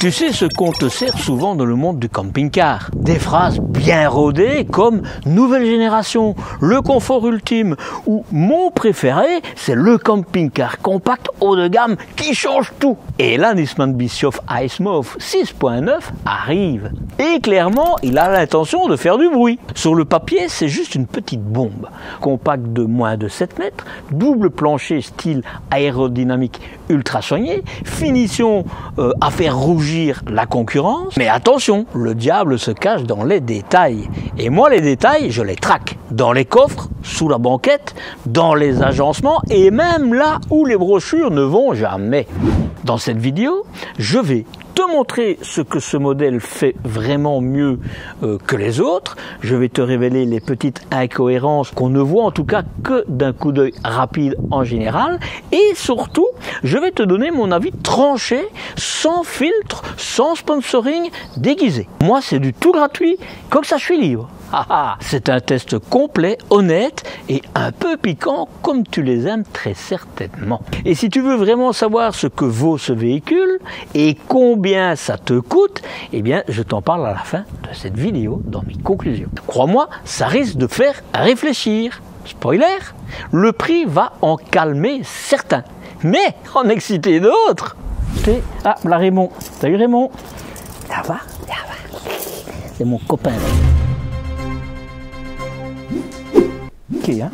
Tu sais ce qu'on te sert souvent dans le monde du camping-car. Des phrases bien rodées comme « nouvelle génération »,« le confort ultime » ou « mon préféré, c'est le camping-car compact haut de gamme qui change tout ». Et là, Nisman Bischoff iSmooth 6.9 arrive. Et clairement, il a l'intention de faire du bruit. Sur le papier, c'est juste une petite bombe. Compact de moins de 7 mètres, double plancher style aérodynamique ultra soigné, finition à faire rougir la concurrence. Mais attention, le diable se cache dans les détails. Et moi, les détails, je les traque. Dans les coffres, sous la banquette, dans les agencements et même là où les brochures ne vont jamais. Dans cette vidéo, je vais te montrer ce que ce modèle fait vraiment mieux que les autres. Je vais te révéler les petites incohérences qu'on ne voit en tout cas que d'un coup d'œil rapide en général. Et surtout, je vais te donner mon avis tranché, sans filtre, sans sponsoring, déguisé. Moi, c'est du tout gratuit, comme ça je suis libre. C'est un test complet, honnête et un peu piquant comme tu les aimes très certainement. Et si tu veux vraiment savoir ce que vaut ce véhicule et combien ça te coûte, eh bien je t'en parle à la fin de cette vidéo dans mes conclusions. Crois-moi, ça risque de faire réfléchir. Spoiler, le prix va en calmer certains, mais en exciter d'autres. Ah, là Raymond, salut Raymond. Ça va, c'est mon copain. Hein.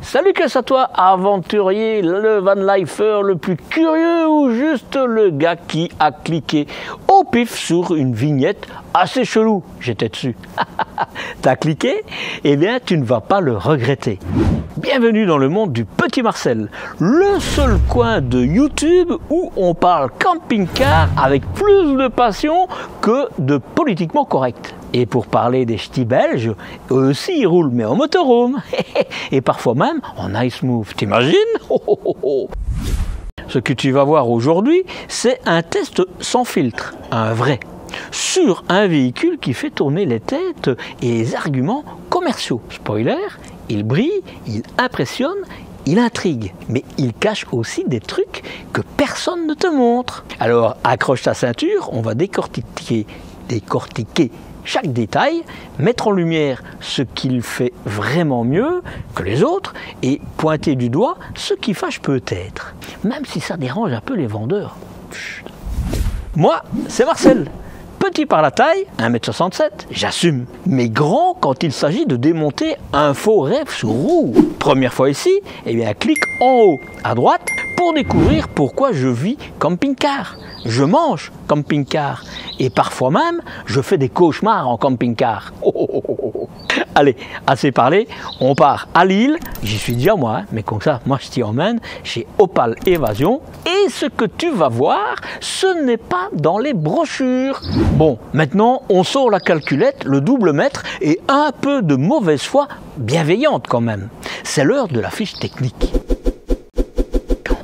Salut que à toi, aventurier, le van-lifer le plus curieux ou juste le gars qui a cliqué au pif sur une vignette assez chelou. J'étais dessus. T'as cliqué? Eh bien, tu ne vas pas le regretter. Bienvenue dans le monde du Petit Marcel, le seul coin de YouTube où on parle camping-car avec plus de passion que de politiquement correct. Et pour parler des ch'tis belges, eux aussi ils roulent, mais en motorhome. Et parfois même en iSmooth. T'imagines? Ce que tu vas voir aujourd'hui, c'est un test sans filtre, un vrai, sur un véhicule qui fait tourner les têtes et les arguments commerciaux. Spoiler, il brille, il impressionne, il intrigue, mais il cache aussi des trucs que personne ne te montre. Alors accroche ta ceinture, on va décortiquer chaque détail, mettre en lumière ce qu'il fait vraiment mieux que les autres et pointer du doigt ce qui fâche peut-être, même si ça dérange un peu les vendeurs. Chut. Moi, c'est Marcel. Petit par la taille, 1,67 m, j'assume, mais grand quand il s'agit de démonter un faux rêve sur roue. Première fois ici, eh bien clique en haut à droite pour découvrir pourquoi je vis camping-car. Je mange camping-car et parfois même je fais des cauchemars en camping-car. Allez, assez parlé, on part à Lille, j'y suis déjà moi, mais comme ça, moi je t'y emmène chez Opal Évasion. Et ce que tu vas voir, ce n'est pas dans les brochures. Bon, maintenant on sort la calculette, le double mètre et un peu de mauvaise foi bienveillante quand même. C'est l'heure de la fiche technique.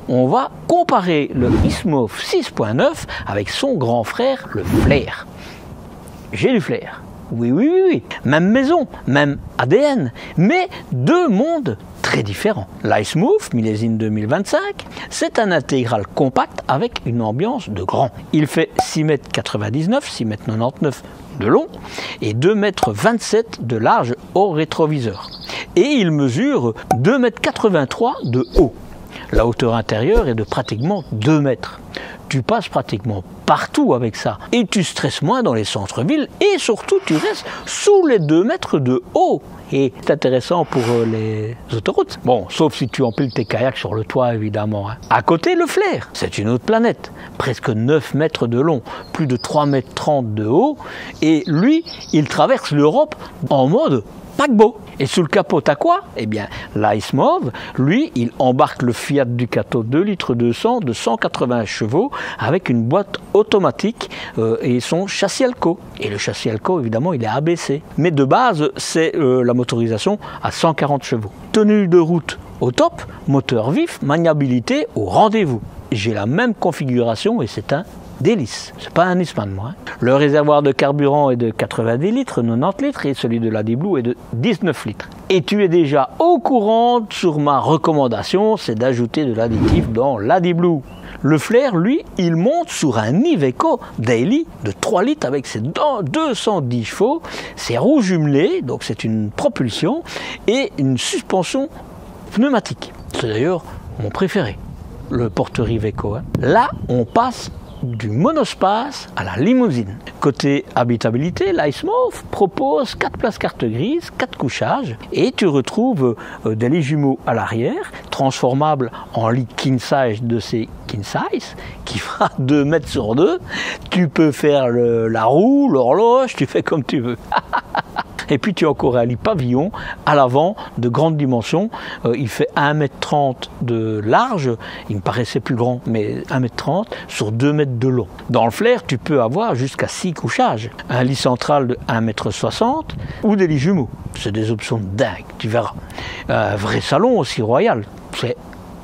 On va comparer le iSmooth 6.9 avec son grand frère, le Flair. J'ai du Flair. Oui. Même maison, même ADN, mais deux mondes très différents. L'iSmooth, millésime 2025, c'est un intégral compact avec une ambiance de grand. Il fait 6,99 m, 6,99 m de long et 2,27 m de large au rétroviseur. Et il mesure 2,83 m de haut. La hauteur intérieure est de pratiquement 2 mètres. Tu passes pratiquement partout avec ça. Et tu stresses moins dans les centres-villes et surtout tu restes sous les 2 mètres de haut. Et c'est intéressant pour les autoroutes. Bon, sauf si tu empiles tes kayaks sur le toit évidemment. À côté, le Flair, c'est une autre planète. Presque 9 mètres de long, plus de 3,30 m de haut. Et lui, il traverse l'Europe en mode paquebot. Et sous le capot, t'as quoi? Eh bien, l'iSmooth, lui, il embarque le Fiat Ducato 2,2 litres de 180 chevaux avec une boîte automatique et son châssis Alco. Et le châssis Alco, évidemment, il est abaissé. Mais de base, c'est la motorisation à 140 chevaux. Tenue de route au top, moteur vif, maniabilité au rendez-vous. J'ai la même configuration et c'est un délice. C'est pas un Nisman, moi. Le réservoir de carburant est de 90 litres, 90 litres et celui de l'AdiBlue est de 19 litres. Et tu es déjà au courant sur ma recommandation, c'est d'ajouter de l'additif dans l'AdiBlue. Le Flair, lui, il monte sur un Iveco Daily de 3 litres avec ses 210 chevaux, ses roues jumelées, donc c'est une propulsion, et une suspension pneumatique. C'est d'ailleurs mon préféré, le porteur Iveco. Là, on passe du monospace à la limousine. Côté habitabilité, l'Icemove propose 4 places carte grise, 4 couchages, et tu retrouves des lits jumeaux à l'arrière, transformables en lit king size de ces king size, qui fera 2 mètres sur 2. Tu peux faire la roue, l'horloge, tu fais comme tu veux. Et puis tu as encore un lit pavillon à l'avant de grande dimension. Il fait 1,30 m de large, il me paraissait plus grand, mais 1,30 m sur 2 mètres de long. Dans le Flair, tu peux avoir jusqu'à 6 couchages. Un lit central de 1,60 m ou des lits jumeaux. C'est des options dingues, tu verras. Un vrai salon aussi royal. C'est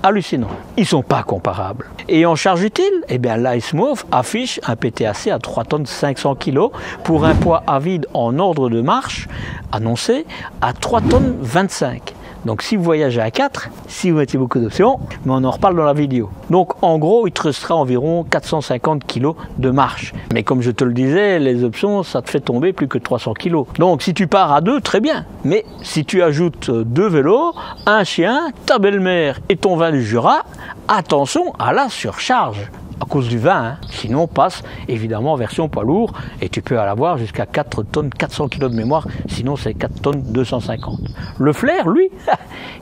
hallucinant. Ils ne sont pas comparables. Et en charge utile, eh bien, l'Icemove affiche un PTAC à 3 tonnes 500 kg pour un poids à vide en ordre de marche annoncé à 3 tonnes 25. Donc si vous voyagez à 4, si vous mettez beaucoup d'options, mais on en reparle dans la vidéo. Donc en gros, il te restera environ 450 kg de marche. Mais comme je te le disais, les options, ça te fait tomber plus que 300 kg. Donc si tu pars à 2, très bien. Mais si tu ajoutes 2 vélos, un chien, ta belle-mère et ton vin du Jura, attention à la surcharge. À cause du vin, sinon passe évidemment en version poids lourd et tu peux avoir jusqu'à 4 tonnes 400 kg de mémoire, sinon c'est 4 tonnes 250. Le Flair, lui,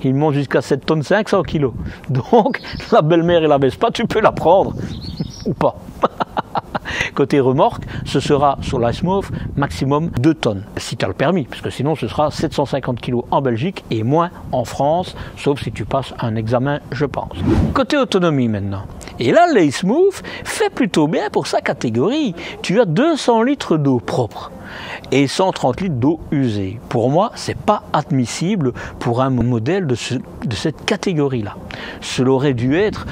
il monte jusqu'à 7 tonnes 500 kg. Donc la belle-mère et la Vespa, tu peux la prendre ou pas. Côté remorque, ce sera sur l'Icemove maximum 2 tonnes, si tu as le permis, parce que sinon ce sera 750 kg en Belgique et moins en France, sauf si tu passes un examen, je pense. Côté autonomie maintenant. Et là, l'Icemove fait plutôt bien pour sa catégorie. Tu as 200 litres d'eau propre et 130 litres d'eau usée. Pour moi, c'est pas admissible pour un modèle de cette catégorie-là. Cela aurait dû être,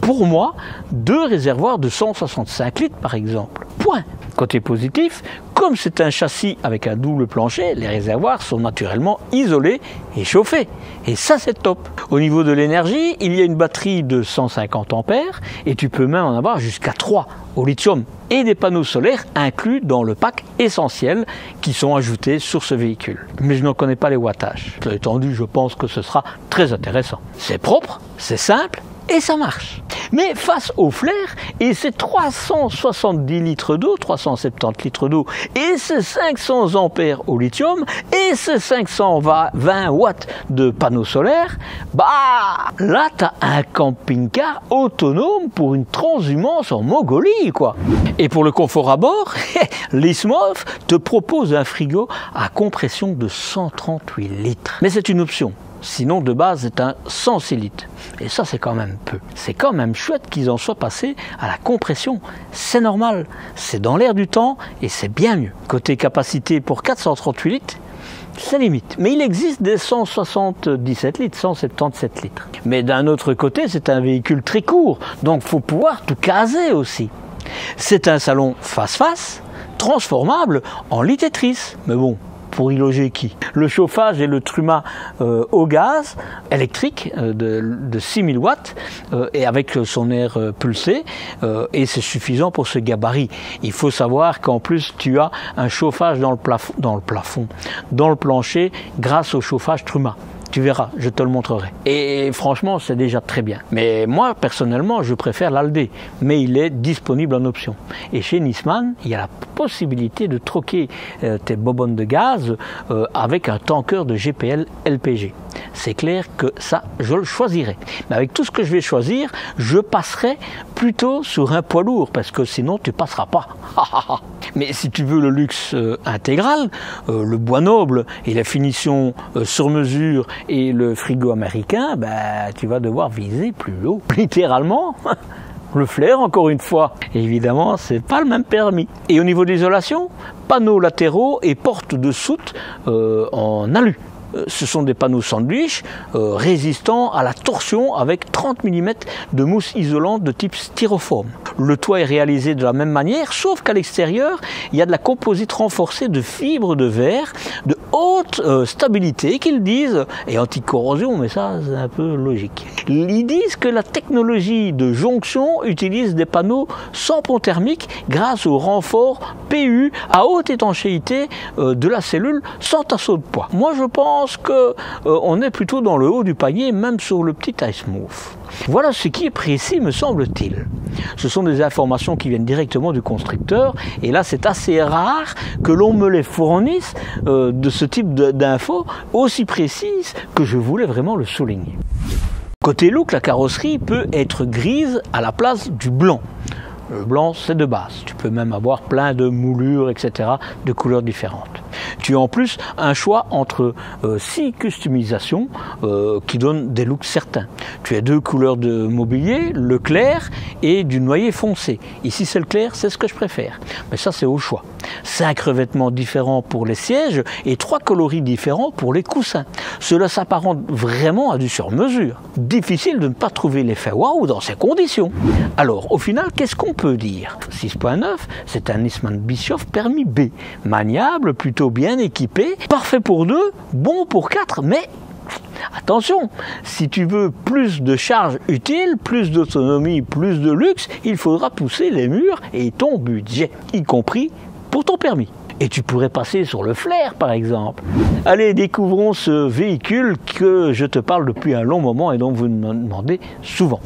pour moi, 2 réservoirs de 165 litres par exemple. Point. Côté positif, comme c'est un châssis avec un double plancher, les réservoirs sont naturellement isolés et chauffés. Et ça, c'est top. Au niveau de l'énergie, il y a une batterie de 150 ampères et tu peux même en avoir jusqu'à 3 au lithium. Et des panneaux solaires inclus dans le pack essentiel qui sont ajoutés sur ce véhicule. Mais je n'en connais pas les wattages. Cela étant dit, je pense que ce sera très intéressant. C'est propre, c'est simple et ça marche. Mais face au Flair et ses 370 litres d'eau, 370 litres d'eau et ses 500 ampères au lithium et ses 520 watts de panneaux solaires, bah là tu as un camping-car autonome pour une transhumance en Mongolie quoi. Et pour le confort à bord, l'Icemove te propose un frigo à compression de 138 litres. Mais c'est une option. Sinon, de base, c'est un 106 litres. Et ça, c'est quand même peu. C'est quand même chouette qu'ils en soient passés à la compression. C'est normal. C'est dans l'air du temps et c'est bien mieux. Côté capacité pour 438 litres, c'est limite. Mais il existe des 177 litres, 177 litres. Mais d'un autre côté, c'est un véhicule très court. Donc, il faut pouvoir tout caser aussi. C'est un salon face-face, transformable en lit Tetris. Mais bon, pour y loger qui? Le chauffage et le truma au gaz électrique de 6000 watts et avec son air pulsé et c'est suffisant pour ce gabarit. Il faut savoir qu'en plus tu as un chauffage dans le plancher grâce au chauffage truma. Tu verras, je te le montrerai. Et franchement, c'est déjà très bien. Mais moi, personnellement, je préfère l'Aldé. Mais il est disponible en option. Et chez Nisman, il y a la possibilité de troquer tes bonbonnes de gaz avec un tanker de GPL LPG. C'est clair que ça, je le choisirai. Mais avec tout ce que je vais choisir, je passerai plutôt sur un poids lourd, parce que sinon, tu ne passeras pas. Mais si tu veux le luxe intégral, le bois noble et la finition sur mesure et le frigo américain, bah, tu vas devoir viser plus haut. Littéralement, le Flair encore une fois. Et évidemment, c'est pas le même permis. Et au niveau de l'isolation, panneaux latéraux et portes de soute en alu. ce sont des panneaux sandwich résistants à la torsion avec 30 mm de mousse isolante de type styrofoam. Le toit est réalisé de la même manière, sauf qu'à l'extérieur, il y a de la composite renforcée de fibres de verre de haute stabilité qu'ils disent, et anti-corrosion, mais ça c'est un peu logique. Ils disent que la technologie de jonction utilise des panneaux sans pont thermique grâce au renfort PU à haute étanchéité de la cellule sans tasseau de poids. Moi je pense qu'on est plutôt dans le haut du panier, même sur le petit Ice Move. Voilà ce qui est précis, me semble-t-il. Ce sont des informations qui viennent directement du constructeur, et là c'est assez rare que l'on me les fournisse de ce type d'infos aussi précises que je voulais vraiment le souligner. Côté look, la carrosserie peut être grise à la place du blanc. Le blanc, c'est de base. Tu peux même avoir plein de moulures, etc., de couleurs différentes. Tu as en plus un choix entre 6 customisations qui donnent des looks certains. Tu as 2 couleurs de mobilier, le clair et du noyer foncé. Ici, c'est le clair, c'est ce que je préfère. Mais ça, c'est au choix. 5 revêtements différents pour les sièges et 3 coloris différents pour les coussins. Cela s'apparente vraiment à du sur-mesure. Difficile de ne pas trouver l'effet waouh dans ces conditions. Alors, au final, qu'est-ce qu'on peut dire? 6.9, c'est un Nisman Bischoff permis B. Maniable, plutôt bien équipé, parfait pour 2, bon pour 4, mais attention, si tu veux plus de charge utile, plus d'autonomie, plus de luxe, il faudra pousser les murs et ton budget, y compris pour ton permis. Et tu pourrais passer sur le Flair par exemple. Allez, découvrons ce véhicule que je te parle depuis un long moment et dont vous me demandez souvent.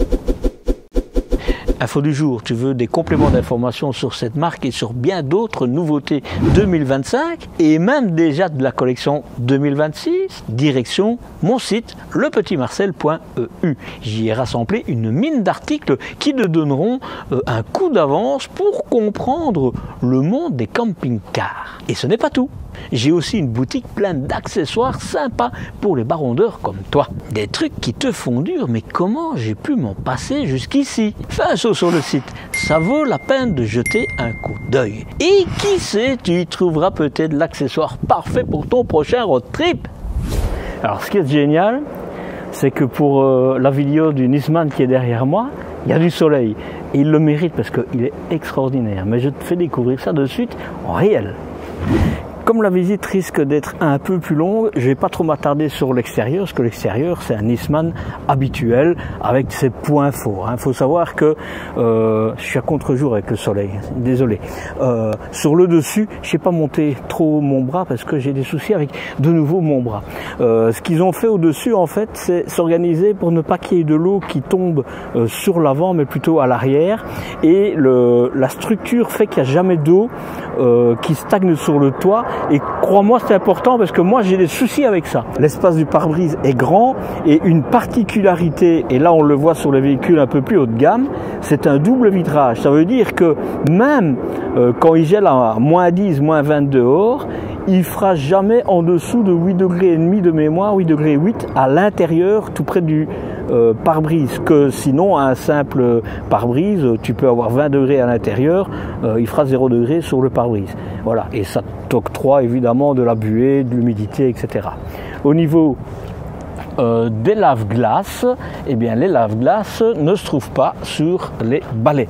Info du jour, tu veux des compléments d'information sur cette marque et sur bien d'autres nouveautés 2025 et même déjà de la collection 2026, direction mon site lepetitmarcel.eu. J'y ai rassemblé une mine d'articles qui te donneront un coup d'avance pour comprendre le monde des camping-cars. Et ce n'est pas tout. J'ai aussi une boutique pleine d'accessoires sympas pour les barondeurs comme toi. Des trucs qui te font dur, mais comment j'ai pu m'en passer jusqu'ici? Fais un saut sur le site, ça vaut la peine de jeter un coup d'œil. Et qui sait, tu y trouveras peut-être l'accessoire parfait pour ton prochain road trip. Alors ce qui est génial, c'est que pour la vidéo du Nisman qui est derrière moi, il y a du soleil. Et il le mérite parce qu'il est extraordinaire. Mais je te fais découvrir ça de suite en réel. Comme la visite risque d'être un peu plus longue, je ne vais pas trop m'attarder sur l'extérieur, parce que l'extérieur c'est un Nisman habituel avec ses points forts. Il faut savoir que je suis à contre-jour avec le soleil, désolé. Sur le dessus, je n'ai pas monté trop mon bras parce que j'ai des soucis avec de nouveau mon bras. Ce qu'ils ont fait au-dessus en fait, c'est s'organiser pour ne pas qu'il y ait de l'eau qui tombe sur l'avant, mais plutôt à l'arrière. Et la structure fait qu'il n'y a jamais d'eau qui stagne sur le toit. Et crois-moi, c'est important parce que moi j'ai des soucis avec ça. L'espace du pare-brise est grand et une particularité, et là on le voit sur les véhicules un peu plus haut de gamme, c'est un double vitrage. Ça veut dire que même quand il gèle à moins 10, moins 20 dehors, il fera jamais en dessous de 8,5 degrés de mémoire, 8,8 degrés à l'intérieur, tout près du pare-brise. Que sinon, un simple pare-brise, tu peux avoir 20 degrés à l'intérieur, il fera 0 degré sur le pare-brise. Voilà, et ça t'octroie évidemment de la buée, de l'humidité, etc. Au niveau des lave-glaces, eh bien les lave-glaces ne se trouvent pas sur les balais.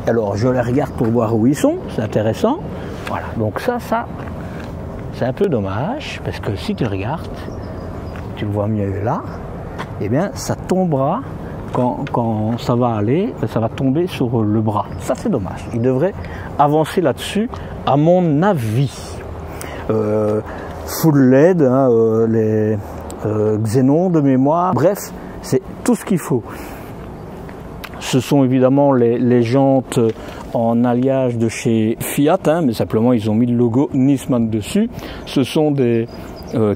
Alors je les regarde pour voir où ils sont, c'est intéressant. Voilà, donc ça c'est un peu dommage, parce que si tu regardes, tu le vois mieux là, eh bien ça tombera, quand ça va aller, ça va tomber sur le bras. Ça c'est dommage, il devrait avancer là-dessus à mon avis. Full LED, hein, les xénons de mémoire, bref, c'est tout ce qu'il faut. Ce sont évidemment les jantes en alliage de chez Fiat, hein, mais simplement ils ont mis le logo Nisman dessus. Ce sont des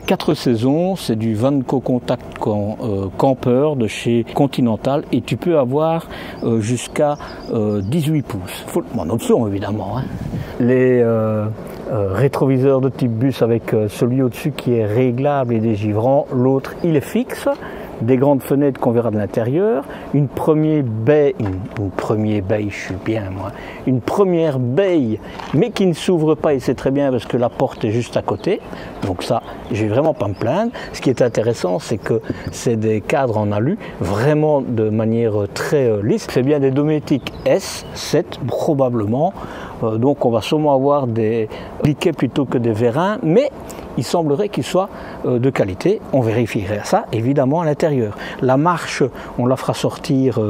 4 saisons, c'est du Vanco Contact Camper de chez Continental et tu peux avoir jusqu'à 18 pouces. Faut en option évidemment. Hein. Les rétroviseurs de type bus avec celui au-dessus qui est réglable et dégivrant, l'autre il est fixe. Des grandes fenêtres qu'on verra de l'intérieur, une première baie, je suis bien moi, une première baie mais qui ne s'ouvre pas et c'est très bien parce que la porte est juste à côté, donc ça je vais vraiment pas me plaindre. Ce qui est intéressant, c'est que c'est des cadres en alu, vraiment de manière très lisse. C'est bien des Dometic S7 probablement, donc on va sûrement avoir des liquets plutôt que des vérins, mais il semblerait qu'ils soient de qualité. On vérifierait ça évidemment à l'intérieur. La marche, on la fera sortir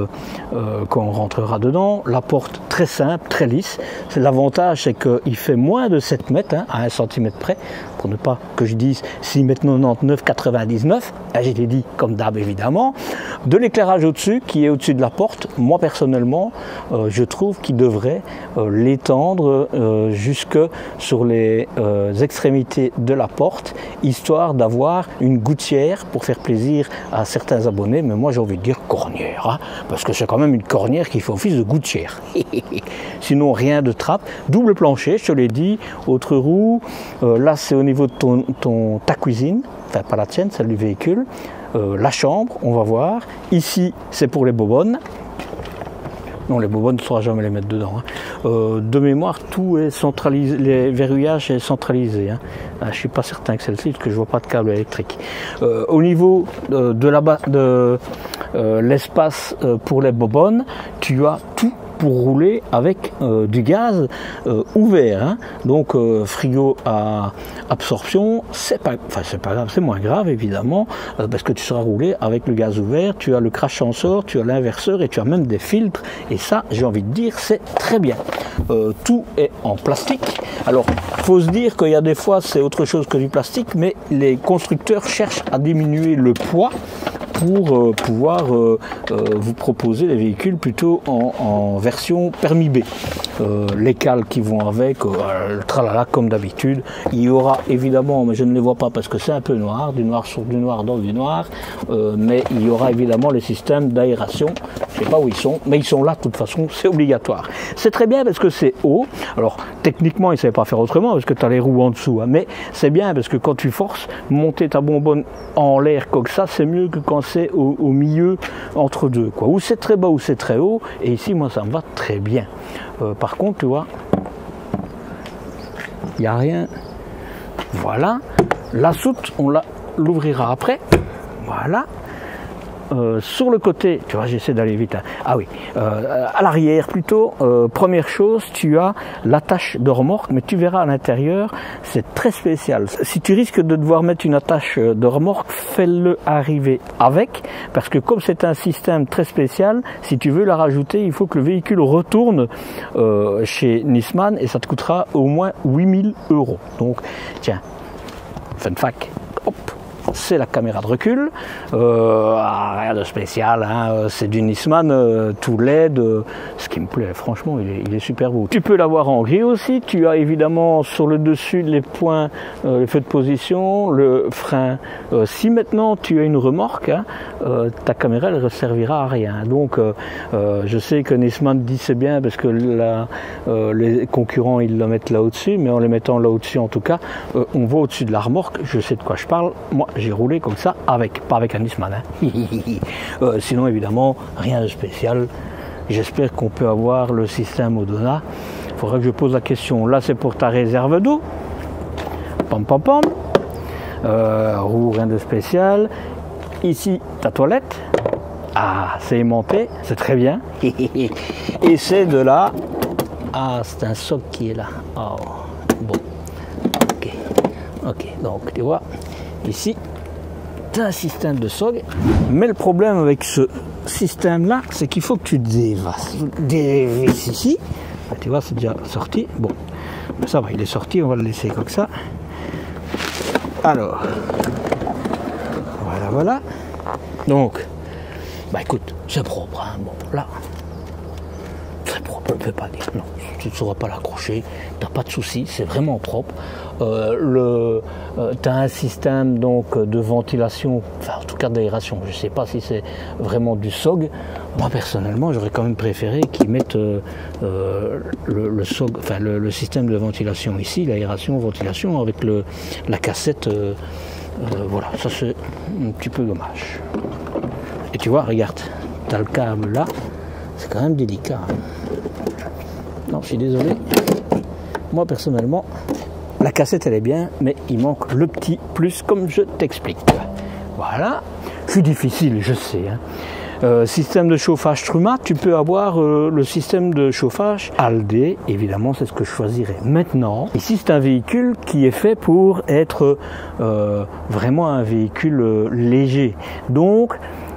quand on rentrera dedans. La porte très simple, très lisse. L'avantage, c'est qu'il fait moins de 7 mètres, hein, à 1 cm près, pour ne pas que je dise 6 mètres 99, 99. Là, j'ai dit comme d'hab évidemment. De l'éclairage au-dessus, qui est au-dessus de la porte, moi personnellement, je trouve qu'il devrait l'étendre jusque sur les extrémités de la porte, histoire d'avoir une gouttière pour faire plaisir à certains abonnés, mais moi j'ai envie de dire cornière, hein, parce que c'est quand même une cornière qui fait office de gouttière. Sinon rien de trappe, double plancher, je te l'ai dit, autre roue, là c'est au niveau de ta cuisine, enfin pas la tienne, celle du véhicule, la chambre, on va voir, ici c'est pour les bobonnes. Non, les bobonnes, il ne faudra jamais les mettre dedans. Hein. De mémoire, tout est centralisé, les verrouillages est centralisé. Hein. Je ne suis pas certain que celle-ci, parce que je ne vois pas de câble électrique. Au niveau de l'espace pour les bobonnes, tu as tout pour rouler avec du gaz ouvert. Hein. Donc frigo à absorption, c'est pas grave, c'est moins grave évidemment, parce que tu seras roulé avec le gaz ouvert, tu as le crash sensor, tu as l'inverseur et tu as même des filtres, et ça j'ai envie de dire c'est très bien. Tout est en plastique. Alors il faut se dire qu'il y a des fois c'est autre chose que du plastique, mais les constructeurs cherchent à diminuer le poids pour pouvoir vous proposer des véhicules plutôt en version permis B. Les cales qui vont avec, le tralala comme d'habitude. Il y aura évidemment, mais je ne les vois pas parce que c'est un peu noir, du noir sur du noir dans du noir, mais il y aura évidemment les systèmes d'aération. Je ne sais pas où ils sont, mais ils sont là de toute façon, c'est obligatoire. C'est très bien parce que c'est haut. Alors techniquement, ils ne savaient pas faire autrement parce que tu as les roues en dessous, hein, mais c'est bien parce que quand tu forces, monter ta bonbonne en l'air comme ça, c'est mieux que quand c'est au milieu entre deux, quoi. Ou c'est très bas ou c'est très haut, et ici moi ça me va très bien. Par contre tu vois, il n'y a rien. Voilà, la soute on l'ouvrira après. Voilà. Sur le côté, tu vois, j'essaie d'aller vite. Hein. Ah oui, à l'arrière plutôt, première chose, tu as l'attache de remorque, mais tu verras à l'intérieur, c'est très spécial. Si tu risques de devoir mettre une attache de remorque, fais-le arriver avec, parce que comme c'est un système très spécial, si tu veux la rajouter, il faut que le véhicule retourne chez Nisman et ça te coûtera au moins 8000 €. Donc, tiens, fun fact, hop. C'est la caméra de recul, rien de spécial, hein, c'est du Nisman tout LED, ce qui me plaît, franchement il est super beau. Tu peux l'avoir en gris aussi, tu as évidemment sur le dessus les points, les feux de position, le frein. Si maintenant tu as une remorque, hein, ta caméra elle ne servira à rien. Donc je sais que Nisman dit c'est bien parce que les concurrents ils la mettent là au-dessus, mais en les mettant là au-dessus en tout cas, on va au-dessus de la remorque, je sais de quoi je parle, moi j'ai roulé comme ça avec, pas avec un Nisman. Hein. Sinon évidemment, rien de spécial. J'espère qu'on peut avoir le système Odona. Il faudra que je pose la question. Là c'est pour ta réserve d'eau. Pam pam pam. Roue, rien de spécial. Ici ta toilette. Ah, c'est aimanté, c'est très bien. Et c'est de là. Ah, c'est un socle qui est là. Oh, bon. Ok, donc tu vois. Ici, tu as un système de SOG, mais le problème avec ce système-là, c'est qu'il faut que tu dévisses ici. Tu vois, c'est déjà sorti. Bon, ça va, il est sorti, on va le laisser comme ça. Alors, voilà. Donc, bah écoute, c'est propre. Hein. Bon, là, c'est propre, on ne peut pas dire. Non, tu ne sauras pas l'accrocher, tu n'as pas de souci, c'est vraiment propre. Tu as un système donc de ventilation, enfin en tout cas d'aération, je ne sais pas si c'est vraiment du SOG. Moi personnellement j'aurais quand même préféré qu'ils mettent le SOG, enfin le système de ventilation ici, l'aération, ventilation avec la cassette, voilà, ça c'est un petit peu dommage. Et tu vois, regarde, tu as le câble là, c'est quand même délicat. Hein. Non, je suis désolé, moi personnellement, La cassette elle est bien, mais il manque le petit plus comme je t'explique. Voilà, c'est difficile, je sais. Système de chauffage Truma, tu peux avoir le système de chauffage Aldé, évidemment c'est ce que je choisirais maintenant. Ici c'est un véhicule qui est fait pour être vraiment un véhicule léger, donc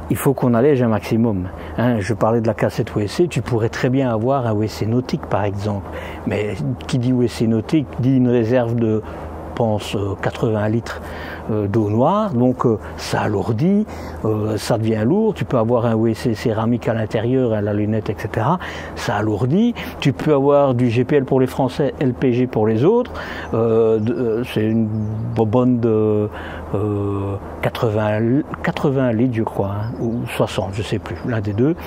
il faut qu'on allège un maximum. Je parlais de la cassette WC, tu pourrais très bien avoir un WC nautique par exemple, mais qui dit WC nautique dit une réserve de, je pense, 80 litres d'eau noire, donc ça alourdit, ça devient lourd. Tu peux avoir un WC céramique à l'intérieur, à la lunette, etc. Ça alourdit. Tu peux avoir du GPL pour les Français, LPG pour les autres. C'est une bobonne de 80 litres, je crois, ou 60, je sais plus, l'un des deux.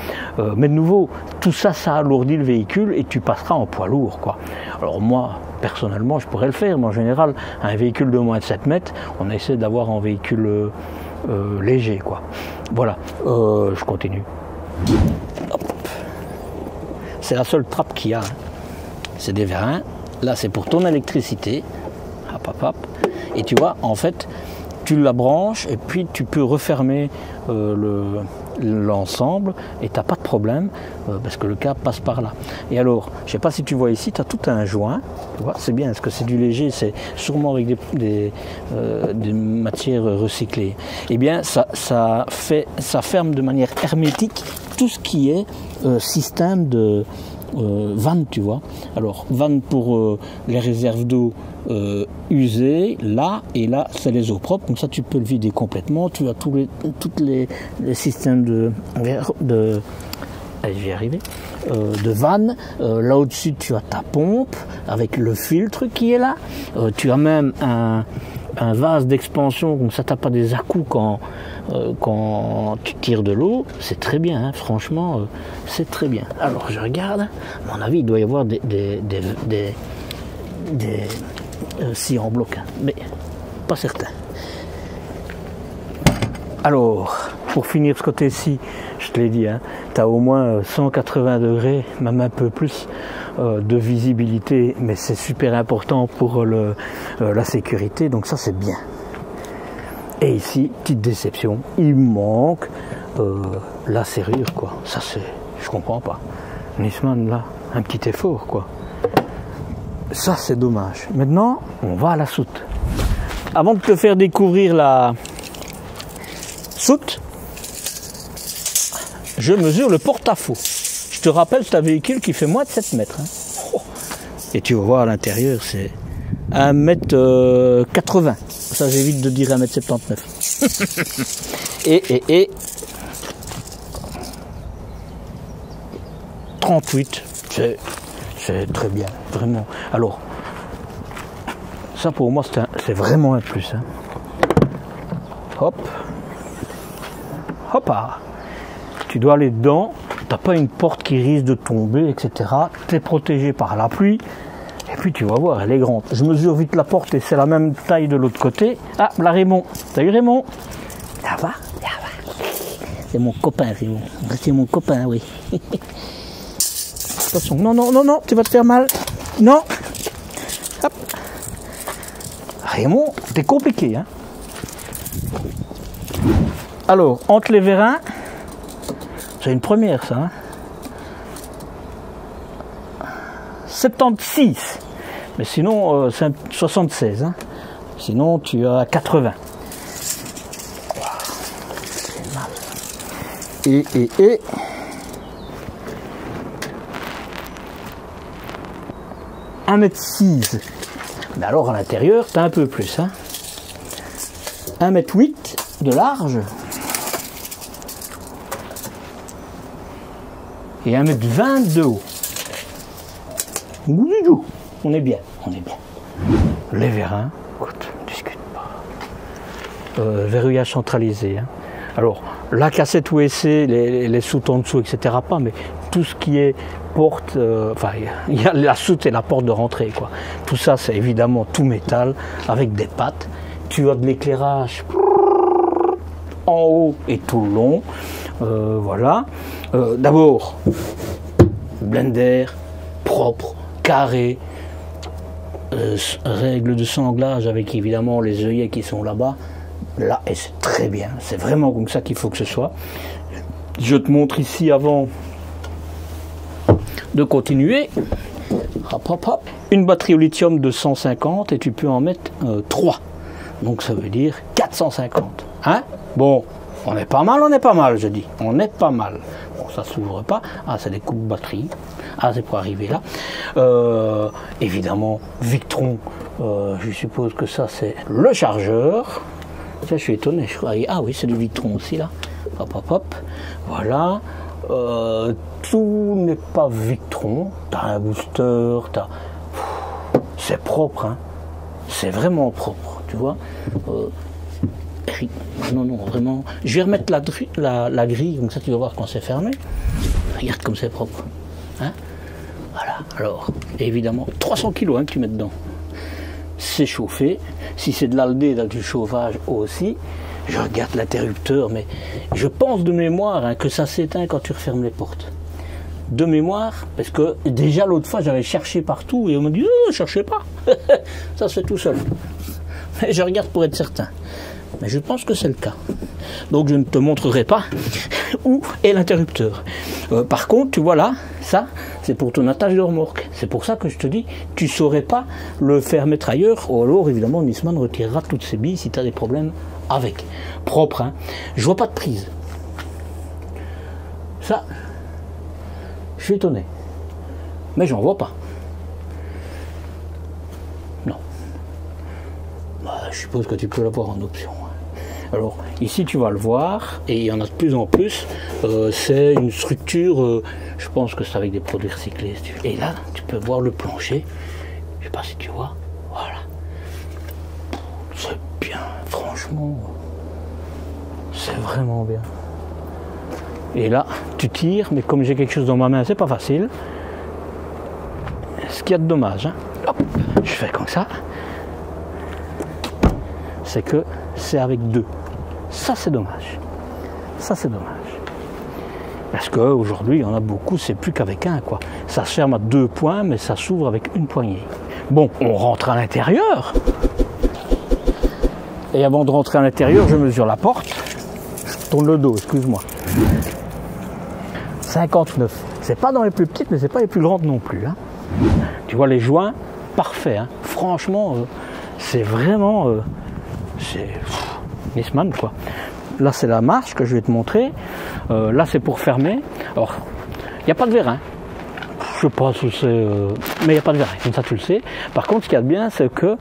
Mais de nouveau, tout ça, ça alourdit le véhicule et tu passeras en poids lourd, quoi. Alors moi, personnellement, je pourrais le faire, mais en général, un véhicule de moins de 7 mètres, on essaie d'avoir en véhicule léger, quoi. Voilà, je continue. C'est la seule trappe qu'il y a. C'est des vérins. Là, c'est pour ton électricité. Hop, hop, hop. Et tu vois, en fait, tu la branches et puis tu peux refermer l'ensemble et tu n'as pas de problème parce que le câble passe par là. Et alors, je ne sais pas si tu vois ici, tu as tout un joint. Tu vois, c'est bien, parce que c'est du léger, c'est sûrement avec des matières recyclées. Eh bien, ça ferme de manière hermétique tout ce qui est système de vanne, tu vois. Alors, vanne pour les réserves d'eau usées, là, et là, c'est les eaux propres. Comme ça, tu peux le vider complètement. Tu as tous les systèmes de allez, je vais y arriver, de vanne. Là au-dessus, tu as ta pompe avec le filtre qui est là. Tu as même un vase d'expansion, comme ça, tu n'as pas des à-coups quand tu tires de l'eau. C'est très bien, hein, franchement, c'est très bien. Alors, je regarde, à mon avis, il doit y avoir des scies en bloc, hein, mais pas certain. Alors, pour finir ce côté-ci, je te l'ai dit, hein, tu as au moins 180 degrés, même un peu plus de visibilité, mais c'est super important pour la sécurité, donc ça c'est bien. Et ici, petite déception, il manque la serrure, quoi. Ça c'est, je comprends pas. Nisman là, un petit effort, quoi. Ça c'est dommage. Maintenant, on va à la soute. Avant de te faire découvrir la soute, je mesure le porte-à-faux. Je te rappelle, c'est un véhicule qui fait moins de 7 mètres. Hein. Oh. Et tu vas voir à l'intérieur, c'est 1m80. Ça, j'évite de dire 1m79. et 38, c'est très bien, vraiment. Alors, ça pour moi, c'est vraiment un plus. Hein. Hop. Hop là. Tu dois aller dedans, tu n'as pas une porte qui risque de tomber, etc. Tu es protégé par la pluie. Et puis tu vas voir, elle est grande. Je mesure vite la porte et c'est la même taille de l'autre côté. Ah, là Raymond. Salut Raymond. Ça va? Ça va. C'est mon copain, Raymond. C'est mon copain, oui. Attention, non, non, non, non, tu vas te faire mal. Non. Hop. Raymond, t'es compliqué, hein. Alors, entre les vérins, c'est une première, ça. Hein. 76. Mais sinon, c'est 76. Hein. Sinon, tu as 80. Et 1m6. Mais alors, à l'intérieur, tu as un peu plus. Hein. 1m8 de large. Et 1m20 de haut. On est bien, on est bien. Les vérins, écoute, discute pas. Verrouillage centralisé. Hein. Alors, la cassette WC, les soutes en dessous, etc. pas, mais tout ce qui est porte, enfin, il y a la soute et la porte de rentrée, quoi. Tout ça, c'est évidemment tout métal, avec des pattes. Tu as de l'éclairage en haut et tout le long. Voilà. D'abord, blender, propre, carré, règle de sanglage avec évidemment les œillets qui sont là-bas. Là, et c'est très bien. C'est vraiment comme ça qu'il faut que ce soit. Je te montre ici avant de continuer. Hop, hop, hop. Une batterie au lithium de 150 et tu peux en mettre 3. Donc ça veut dire 450. Hein? Bon, on est pas mal, je dis. On est pas mal. Bon, ça s'ouvre pas. Ah, c'est des coups de batterie. Ah, c'est pour arriver là. Évidemment, Victron, je suppose que ça c'est le chargeur. Tiens, je suis étonné. Ah oui, c'est du Victron aussi là. Hop, hop, hop. Voilà. Tout n'est pas Victron. T'as un booster, c'est propre, hein. C'est vraiment propre, tu vois. Non, vraiment. Je vais remettre la grille, comme ça tu vas voir quand c'est fermé. Regarde comme c'est propre. Hein, voilà. Alors, évidemment, 300 kg hein, que tu mets dedans. C'est chauffé. Si c'est de l'aldé, dans du chauffage aussi. Je regarde l'interrupteur, mais je pense de mémoire hein, que ça s'éteint quand tu refermes les portes. De mémoire, parce que déjà l'autre fois j'avais cherché partout et on m'a dit ne cherchez pas, ça se fait tout seul. Mais je regarde pour être certain. Mais je pense que c'est le cas. Donc je ne te montrerai pas où est l'interrupteur. Par contre, tu vois là, ça, c'est pour ton attache de remorque. C'est pour ça que je te dis, tu ne saurais pas le faire mettre ailleurs. Ou alors, évidemment, Nisman retirera toutes ses billes si tu as des problèmes avec. Propre, hein. Je vois pas de prise. Ça, je suis étonné. Mais j'en vois pas. Non. Bah, je suppose que tu peux l'avoir en option. Alors, ici, tu vas le voir, et il y en a de plus en plus. C'est une structure, je pense que c'est avec des produits recyclés. Et là, tu peux voir le plancher. Je sais pas si tu vois. Voilà. C'est bien, franchement. C'est vraiment bien. Et là, tu tires, mais comme j'ai quelque chose dans ma main, c'est pas facile. Ce qu'il y a de dommage, hein. Hop, je fais comme ça. C'est que c'est avec deux. Ça, c'est dommage. Ça, c'est dommage. Parce qu'aujourd'hui, il y en a beaucoup, c'est plus qu'avec un, quoi. Ça se ferme à 2 points, mais ça s'ouvre avec une poignée. Bon, on rentre à l'intérieur. Et avant de rentrer à l'intérieur, je mesure la porte. Je tourne le dos, excuse-moi. 59. C'est pas dans les plus petites, mais c'est pas les plus grandes non plus. Hein. Tu vois les joints, parfait. Hein. Franchement, c'est vraiment... c'est Nisman, quoi. Là, c'est la marche que je vais te montrer. Là, c'est pour fermer. Alors, il n'y a pas de vérin. Je sais pas si c'est... mais il n'y a pas de vérin, comme ça tu le sais. Par contre, ce qu'il y a de bien, c'est que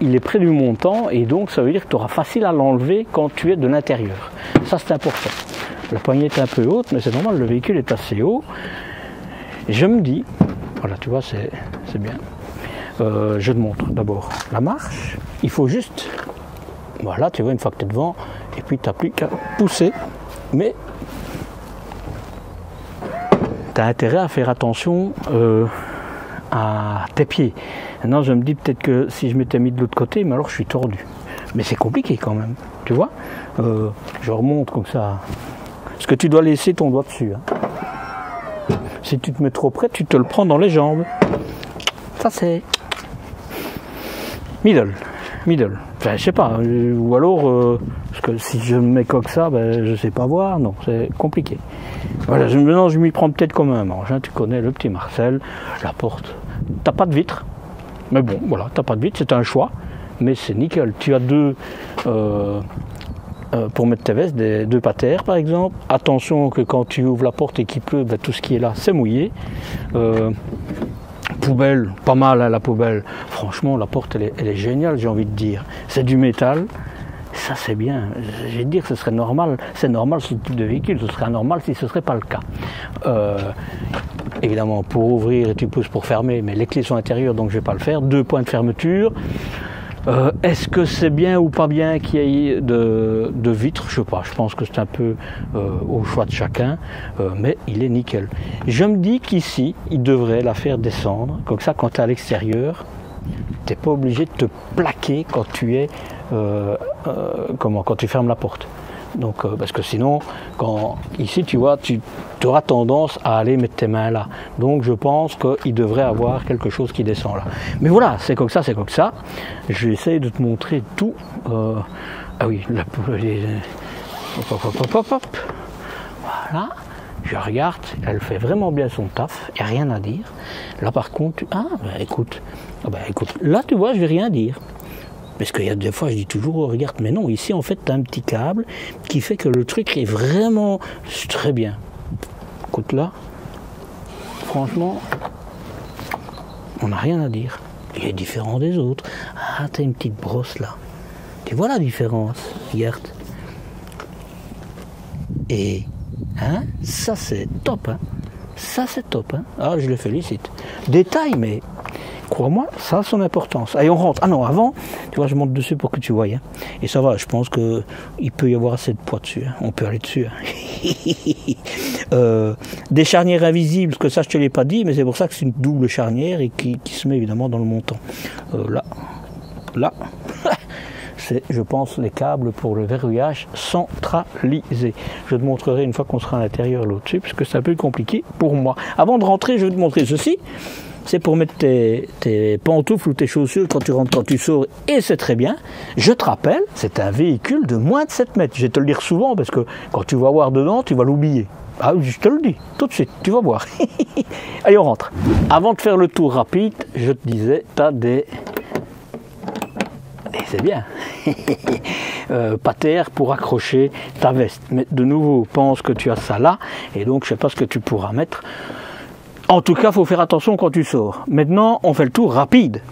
il est près du montant et donc ça veut dire que tu auras facile à l'enlever quand tu es de l'intérieur. Ça, c'est important. La poignée est un peu haute, mais c'est normal, le véhicule est assez haut. Et je me dis, voilà, tu vois, c'est bien. Je te montre d'abord la marche. Il faut juste, voilà, tu vois, une fois que tu es devant, et puis tu n'as plus qu'à pousser. Mais tu as intérêt à faire attention à tes pieds. Maintenant, je me dis peut-être que si je m'étais mis de l'autre côté, mais alors je suis tordu. Mais c'est compliqué quand même, tu vois. Je remonte comme ça. Parce que tu dois laisser ton doigt dessus. Hein. Si tu te mets trop près, tu te le prends dans les jambes. Ça c'est middle. Enfin, je sais pas. Ou alors, parce que si je me mets comme ça, ben, je sais pas voir. Non, c'est compliqué. Voilà. Maintenant, je m'y prends peut-être comme un manche. Hein. Tu connais le petit Marcel. La porte. T'as pas de vitre. Mais bon, voilà, t'as pas de vitre. C'est un choix. Mais c'est nickel. Tu as deux. Pour mettre tes vestes, 2 patères par exemple. Attention que quand tu ouvres la porte et qu'il pleut, ben, tout ce qui est là, c'est mouillé. Poubelle, pas mal hein, la poubelle. Franchement, la porte, elle est géniale, j'ai envie de dire. C'est du métal. Ça, c'est bien. Je vais te dire que ce serait normal. C'est normal sur ce type de véhicule. Ce serait anormal si ce ne serait pas le cas. Évidemment, pour ouvrir, tu pousses pour fermer, mais les clés sont intérieures, donc je ne vais pas le faire. 2 points de fermeture. Est-ce que c'est bien ou pas bien qu'il y ait de vitres? Je sais pas, je pense que c'est un peu au choix de chacun, mais il est nickel. Je me dis qu'ici, il devrait la faire descendre, comme ça quand tu es à l'extérieur, tu n'es pas obligé de te plaquer quand tu es, quand tu fermes la porte. Donc, parce que sinon, ici, tu vois, tu auras tendance à aller mettre tes mains là. Donc, je pense qu'il devrait avoir quelque chose qui descend là. Mais voilà, c'est comme ça, c'est comme ça. Je vais essayer de te montrer tout. Ah oui, hop. Voilà. Je regarde, elle fait vraiment bien son taf, il n'y a rien à dire. Là, par contre, écoute, là, tu vois, je vais rien dire. Parce qu'il y a des fois, je dis toujours, regarde, mais non, ici, en fait, tu as un petit câble qui fait que le truc est vraiment très bien. Écoute, là, franchement, on n'a rien à dire. Il est différent des autres. Ah, tu as une petite brosse, là. Tu vois la différence, regarde. Et... hein, ça c'est top, hein. Ça c'est top, hein. Ah, je le félicite. Détail, mais crois-moi, ça a son importance. Allez, on rentre. Ah non, avant, tu vois, je monte dessus pour que tu vois. Hein. Et ça va, je pense qu'il peut y avoir assez de poids dessus. Hein. On peut aller dessus. Hein. Des charnières invisibles, parce que ça je te l'ai pas dit, mais c'est pour ça que c'est une double charnière et qui se met évidemment dans le montant. Là. C'est, je pense, les câbles pour le verrouillage centralisé. Je te montrerai une fois qu'on sera à l'intérieur là-dessus, parce que c'est un peu compliqué pour moi. Avant de rentrer, je vais te montrer ceci. C'est pour mettre tes pantoufles ou tes chaussures quand tu rentres, quand tu sors, et c'est très bien. Je te rappelle, c'est un véhicule de moins de 7 mètres. Je vais te le dire souvent, parce que quand tu vas voir dedans, tu vas l'oublier. Ah, je te le dis, tout de suite, tu vas voir. Allez, on rentre. Avant de faire le tour rapide, je te disais, tu as des... et c'est bien, pater pour accrocher ta veste. Mais de nouveau, pense que tu as ça là, et donc je ne sais pas ce que tu pourras mettre. En tout cas, il faut faire attention quand tu sors. Maintenant, on fait le tour rapide.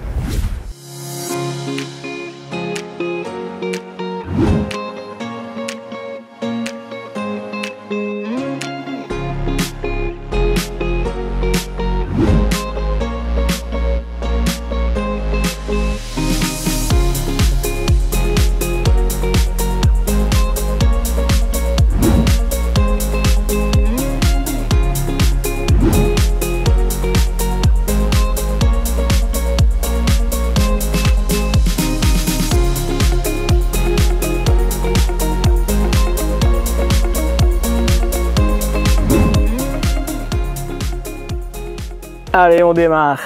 Allez, on démarre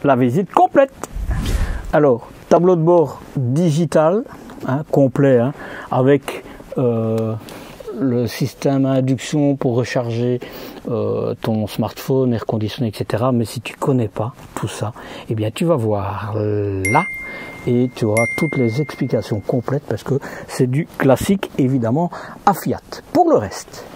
la visite complète. Alors, tableau de bord digital, hein, complet, hein, avec le système à induction pour recharger ton smartphone, air conditionné, etc. Mais si tu ne connais pas tout ça, eh bien tu vas voir là et tu auras toutes les explications complètes parce que c'est du classique évidemment à Fiat. Pour le reste,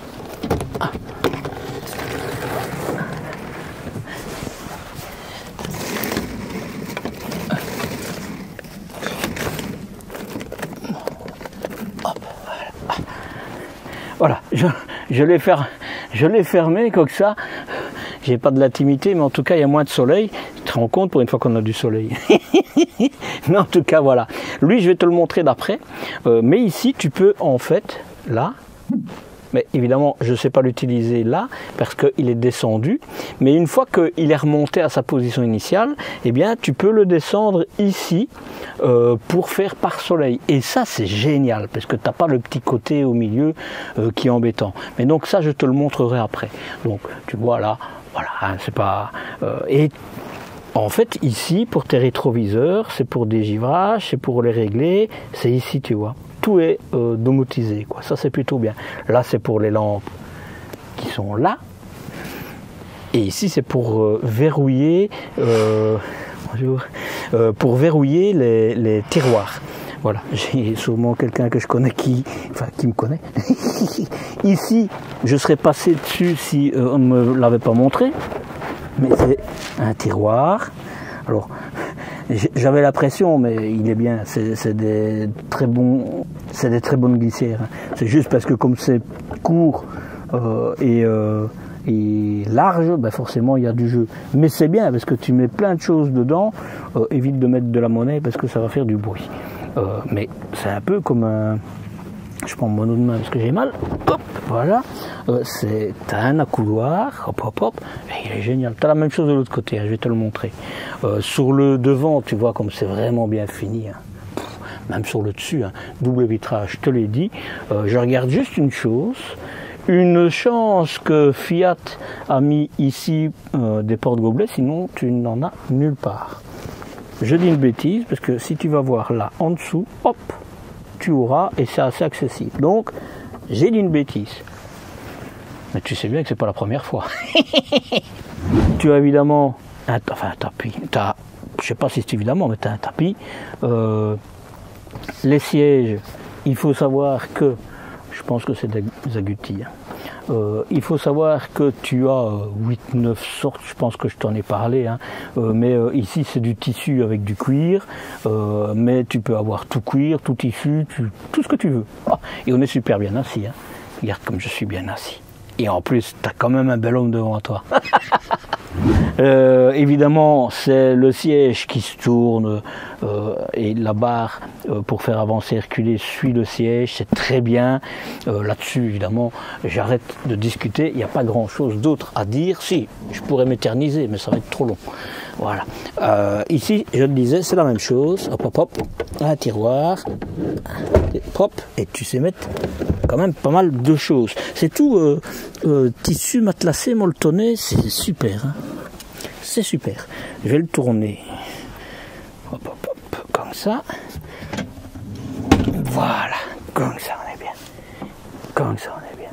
voilà, je l'ai fermé comme ça. J'ai pas de l'intimité, mais en tout cas, il y a moins de soleil. Tu te rends compte pour une fois qu'on a du soleil. Mais en tout cas, voilà. Lui, je vais te le montrer d'après. Mais ici, tu peux en fait, là, mais évidemment, je ne sais pas l'utiliser là, parce qu'il est descendu. Mais une fois qu'il est remonté à sa position initiale, eh bien, tu peux le descendre ici pour faire pare-soleil. Et ça, c'est génial, parce que tu n'as pas le petit côté au milieu qui est embêtant. Mais donc ça, je te le montrerai après. Donc, tu vois là, voilà, hein, c'est pas... et en fait, ici, pour tes rétroviseurs, c'est pour des givrages, c'est pour les régler, c'est ici, tu vois. Tout est domotisé, quoi. Ça, c'est plutôt bien. Là, c'est pour les lampes qui sont là. Et ici, c'est pour verrouiller, pour verrouiller les tiroirs. Voilà, j'ai sûrement quelqu'un que je connais qui me connaît. Ici, je serais passé dessus si on ne me l'avait pas montré. Mais c'est un tiroir. Alors, j'avais la pression, mais il est bien. C'est des très bonnes glissières. C'est juste parce que comme c'est court et large, ben forcément il y a du jeu. Mais c'est bien parce que tu mets plein de choses dedans. Évite de mettre de la monnaie parce que ça va faire du bruit. Mais c'est un peu comme un... Je prends mon autre main parce que j'ai mal. Hop, voilà. T'as un accoudoir. Hop, hop, hop. Et il est génial. T'as la même chose de l'autre côté. Hein, je vais te le montrer. Sur le devant, tu vois comme c'est vraiment bien fini. Hein. même sur le dessus, hein, double vitrage, je te l'ai dit. Je regarde juste une chose, une chance que Fiat a mis ici des porte-gobelets, sinon tu n'en as nulle part. Je dis une bêtise, parce que si tu vas voir là en dessous, hop, tu auras, et c'est assez accessible. Donc, j'ai dit une bêtise. Mais tu sais bien que c'est pas la première fois. Tu as évidemment un tapis. Je sais pas si c'est évidemment, mais tu as un tapis. Les sièges, il faut savoir que, je pense que c'est des agoutis. Il faut savoir que tu as 8-9 sortes, je pense que je t'en ai parlé, hein. Mais ici c'est du tissu avec du cuir, mais tu peux avoir tout cuir, tout tissu, tout ce que tu veux. Ah, et on est super bien assis, hein. Regarde comme je suis bien assis. Et en plus, tu as quand même un bel homme devant toi. Évidemment, c'est le siège qui se tourne et la barre pour faire avancer et reculer suit le siège, c'est très bien. Là-dessus, évidemment, j'arrête de discuter, il n'y a pas grand-chose d'autre à dire. Si, je pourrais m'éterniser, mais ça va être trop long. Voilà. Ici, je le disais, c'est la même chose. Hop, hop, hop, un tiroir, hop, et tu sais mettre quand même pas mal de choses. C'est tout tissu matelassé, molletonné, c'est super. Hein. C'est super. Je vais le tourner. Hop, hop, hop, comme ça. Voilà, comme ça on est bien. Comme ça on est bien.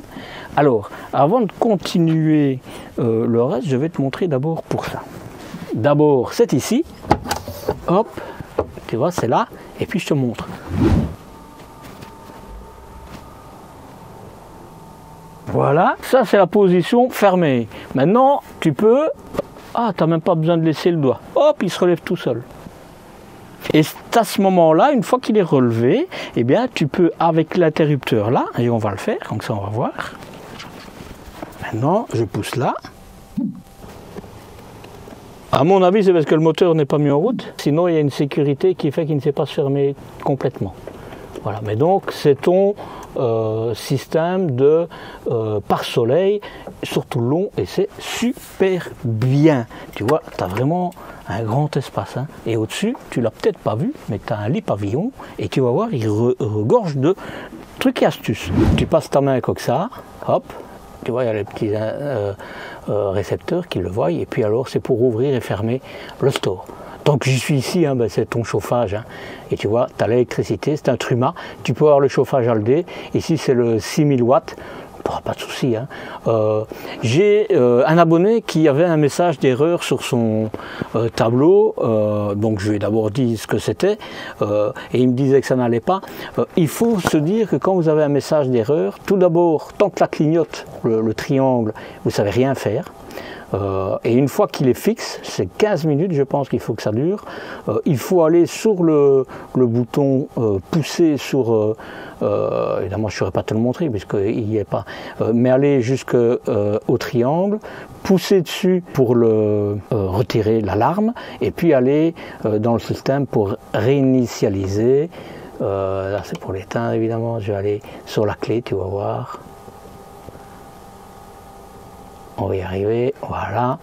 Alors, avant de continuer le reste, je vais te montrer d'abord pour ça. D'abord, c'est ici. Hop, tu vois, c'est là. Et puis je te montre. Voilà, ça c'est la position fermée. Maintenant, tu peux... Ah, tu n'as même pas besoin de laisser le doigt. Hop, il se relève tout seul. Et c'est à ce moment-là, une fois qu'il est relevé, eh bien, tu peux, avec l'interrupteur là, et on va le faire, comme ça on va voir. Maintenant, je pousse là. À mon avis, c'est parce que le moteur n'est pas mis en route. Sinon, il y a une sécurité qui fait qu'il ne sait pas se fermer complètement. Voilà, mais donc, c'est ton système de pare-soleil, surtout long, et c'est super bien. Tu vois, tu as vraiment un grand espace. Hein. Et au-dessus, tu l'as peut-être pas vu, mais tu as un lit pavillon, et tu vas voir, il regorge de trucs et astuces. Tu passes ta main comme ça, hop, tu vois, il y a les petits récepteurs qui le voient, et puis alors, c'est pour ouvrir et fermer le store. Tant que j'y suis ici, hein, ben c'est ton chauffage. Hein. Et tu vois, tu as l'électricité, c'est un Truma. Tu peux avoir le chauffage Aldé. Ici, c'est le 6000 watts. Pas de souci. Hein. J'ai un abonné qui avait un message d'erreur sur son tableau. Donc, je lui ai d'abord dit ce que c'était. Et il me disait que ça n'allait pas. Il faut se dire que quand vous avez un message d'erreur, tout d'abord, tant que la clignote, le triangle, vous ne savez rien faire. Et une fois qu'il est fixe, c'est 15 minutes je pense qu'il faut que ça dure, il faut aller sur le bouton pousser sur, évidemment je ne saurais pas te le montrer puisqu'il n'y est pas, mais aller jusqu'au triangle, pousser dessus pour le retirer l'alarme et puis aller dans le système pour réinitialiser. Là c'est pour l'éteindre évidemment, je vais aller sur la clé, tu vas voir. On va y arriver, voilà,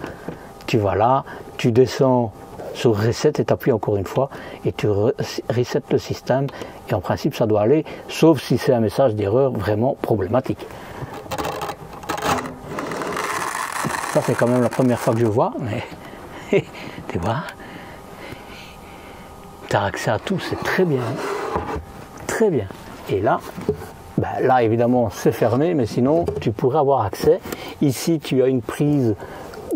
tu vas là, tu descends sur Reset et tu appuies encore une fois et tu resets le système et en principe ça doit aller, sauf si c'est un message d'erreur vraiment problématique. Ça c'est quand même la première fois que je vois, mais tu vois, tu as accès à tout, c'est très bien, très bien. Et là, ben là évidemment c'est fermé, mais sinon tu pourrais avoir accès. Ici tu as une prise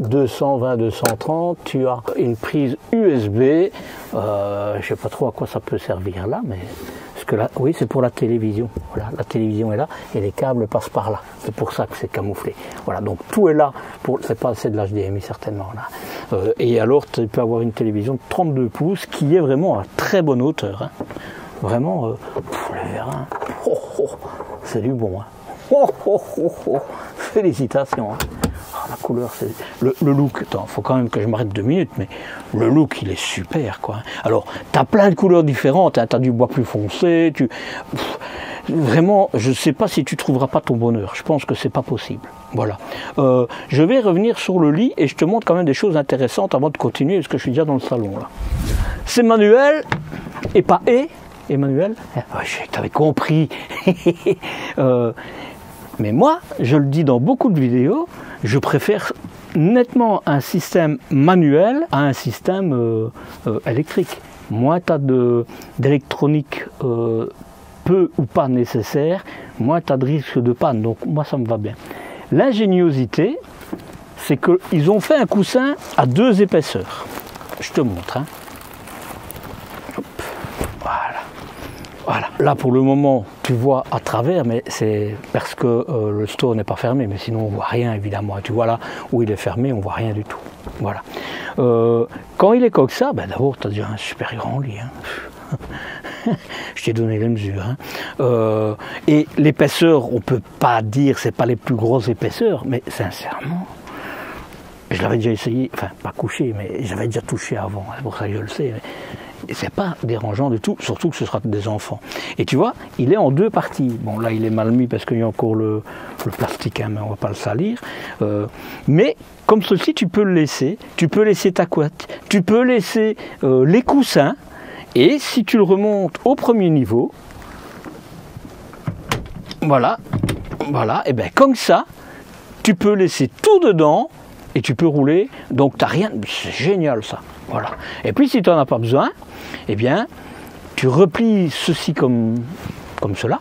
220-230, tu as une prise USB, je ne sais pas trop à quoi ça peut servir là, mais parce que là, oui c'est pour la télévision, voilà, la télévision est là et les câbles passent par là, c'est pour ça que c'est camouflé. Voilà, donc tout est là, c'est de l'HDMI certainement là. Et alors tu peux avoir une télévision de 32 pouces qui est vraiment à très bonne hauteur. Hein. Vraiment, le vérin, c'est du bon. Hein. Félicitations. Hein. Oh, la couleur, c'est le look. Attends, faut quand même que je m'arrête 2 minutes, mais le look, il est super, quoi. Alors, tu as plein de couleurs différentes. Hein. Tu as du bois plus foncé. Vraiment, je ne sais pas si tu trouveras pas ton bonheur. Je pense que c'est pas possible. Voilà. Je vais revenir sur le lit et je te montre quand même des choses intéressantes avant de continuer, parce que je suis déjà dans le salon là. C'est manuel et pas et. Emmanuel? Je sais que tu avais compris. Mais moi, je le dis dans beaucoup de vidéos, je préfère nettement un système manuel à un système électrique. Moins tu as d'électronique peu ou pas nécessaire, moins tu as de risque de panne. Donc moi, ça me va bien. L'ingéniosité, c'est qu'ils ont fait un coussin à 2 épaisseurs. Je te montre. Hein. Hop. Voilà. Voilà. Là, pour le moment, tu vois à travers, mais c'est parce que le store n'est pas fermé. Mais sinon, on ne voit rien, évidemment. Tu vois là où il est fermé, on ne voit rien du tout. Voilà. Quand il est comme ça, ben, d'abord, tu as déjà un super grand lit. Hein. Je t'ai donné les mesures. Hein. Et l'épaisseur, on ne peut pas dire, c'est pas les plus grosses épaisseurs, mais sincèrement, je l'avais déjà essayé, enfin pas couché, mais j'avais déjà touché avant, c'est pour ça que je le sais. Et c'est pas dérangeant du tout, surtout que ce sera des enfants. Et tu vois, il est en 2 parties. Bon, là, il est mal mis parce qu'il y a encore le plastique, hein, mais on va pas le salir. Mais comme ceci, tu peux le laisser. Tu peux laisser ta couette, tu peux laisser les coussins. Et si tu le remontes au premier niveau, voilà, et bien comme ça, tu peux laisser tout dedans et tu peux rouler. Donc tu n'as rien, c'est génial ça. Voilà. Et puis si tu n'en as pas besoin, eh bien, tu replies ceci comme cela.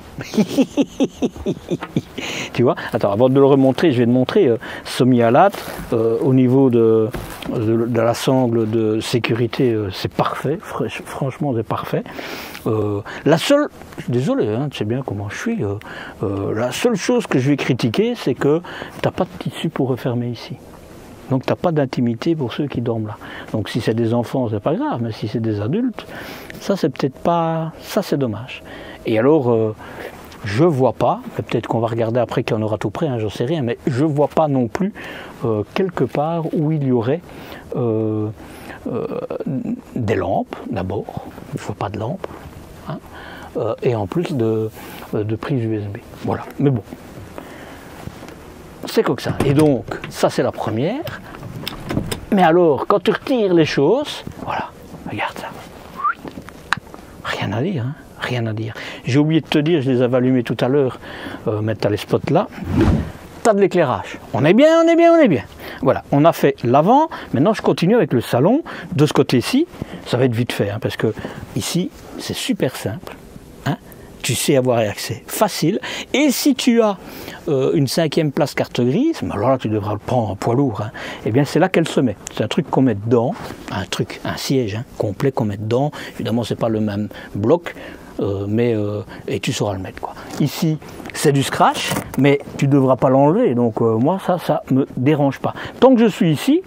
Tu vois. Attends, avant de le remontrer, je vais te montrer semi-alâtre au niveau de la sangle de sécurité, c'est parfait. Franchement, c'est parfait. La seule, je suis désolé, hein, tu sais bien comment je suis. La seule chose que je vais critiquer, c'est que tu n'as pas de tissu pour refermer ici. Donc tu n'as pas d'intimité pour ceux qui dorment là. Donc si c'est des enfants, c'est pas grave, mais si c'est des adultes, ça c'est peut-être pas, ça c'est dommage. Et alors, je vois pas, peut-être qu'on va regarder après qu'il y en aura tout près, hein, j'en sais rien, mais je vois pas non plus quelque part où il y aurait des lampes d'abord, il ne faut pas de lampes, hein, et en plus de prise USB. Voilà, mais bon. C'est comme ça. Et donc, ça c'est la première. Mais alors, quand tu retires les choses, voilà, regarde ça. Rien à dire, hein, rien à dire. J'ai oublié de te dire, je les avais allumés tout à l'heure, mais tu as les spots là. Tu as de l'éclairage. On est bien, on est bien, on est bien. Voilà, on a fait l'avant. Maintenant, je continue avec le salon. De ce côté-ci, ça va être vite fait, hein, parce que ici, c'est super simple. Tu sais avoir accès facile. Et si tu as une 5e place carte grise, alors là tu devras le prendre en poids lourd, hein, et bien c'est là qu'elle se met. C'est un truc qu'on met dedans, un siège hein, complet qu'on met dedans. Évidemment c'est pas le même bloc, et tu sauras le mettre quoi. Ici c'est du scratch, mais tu ne devras pas l'enlever. Donc moi ça me dérange pas. Tant que je suis ici.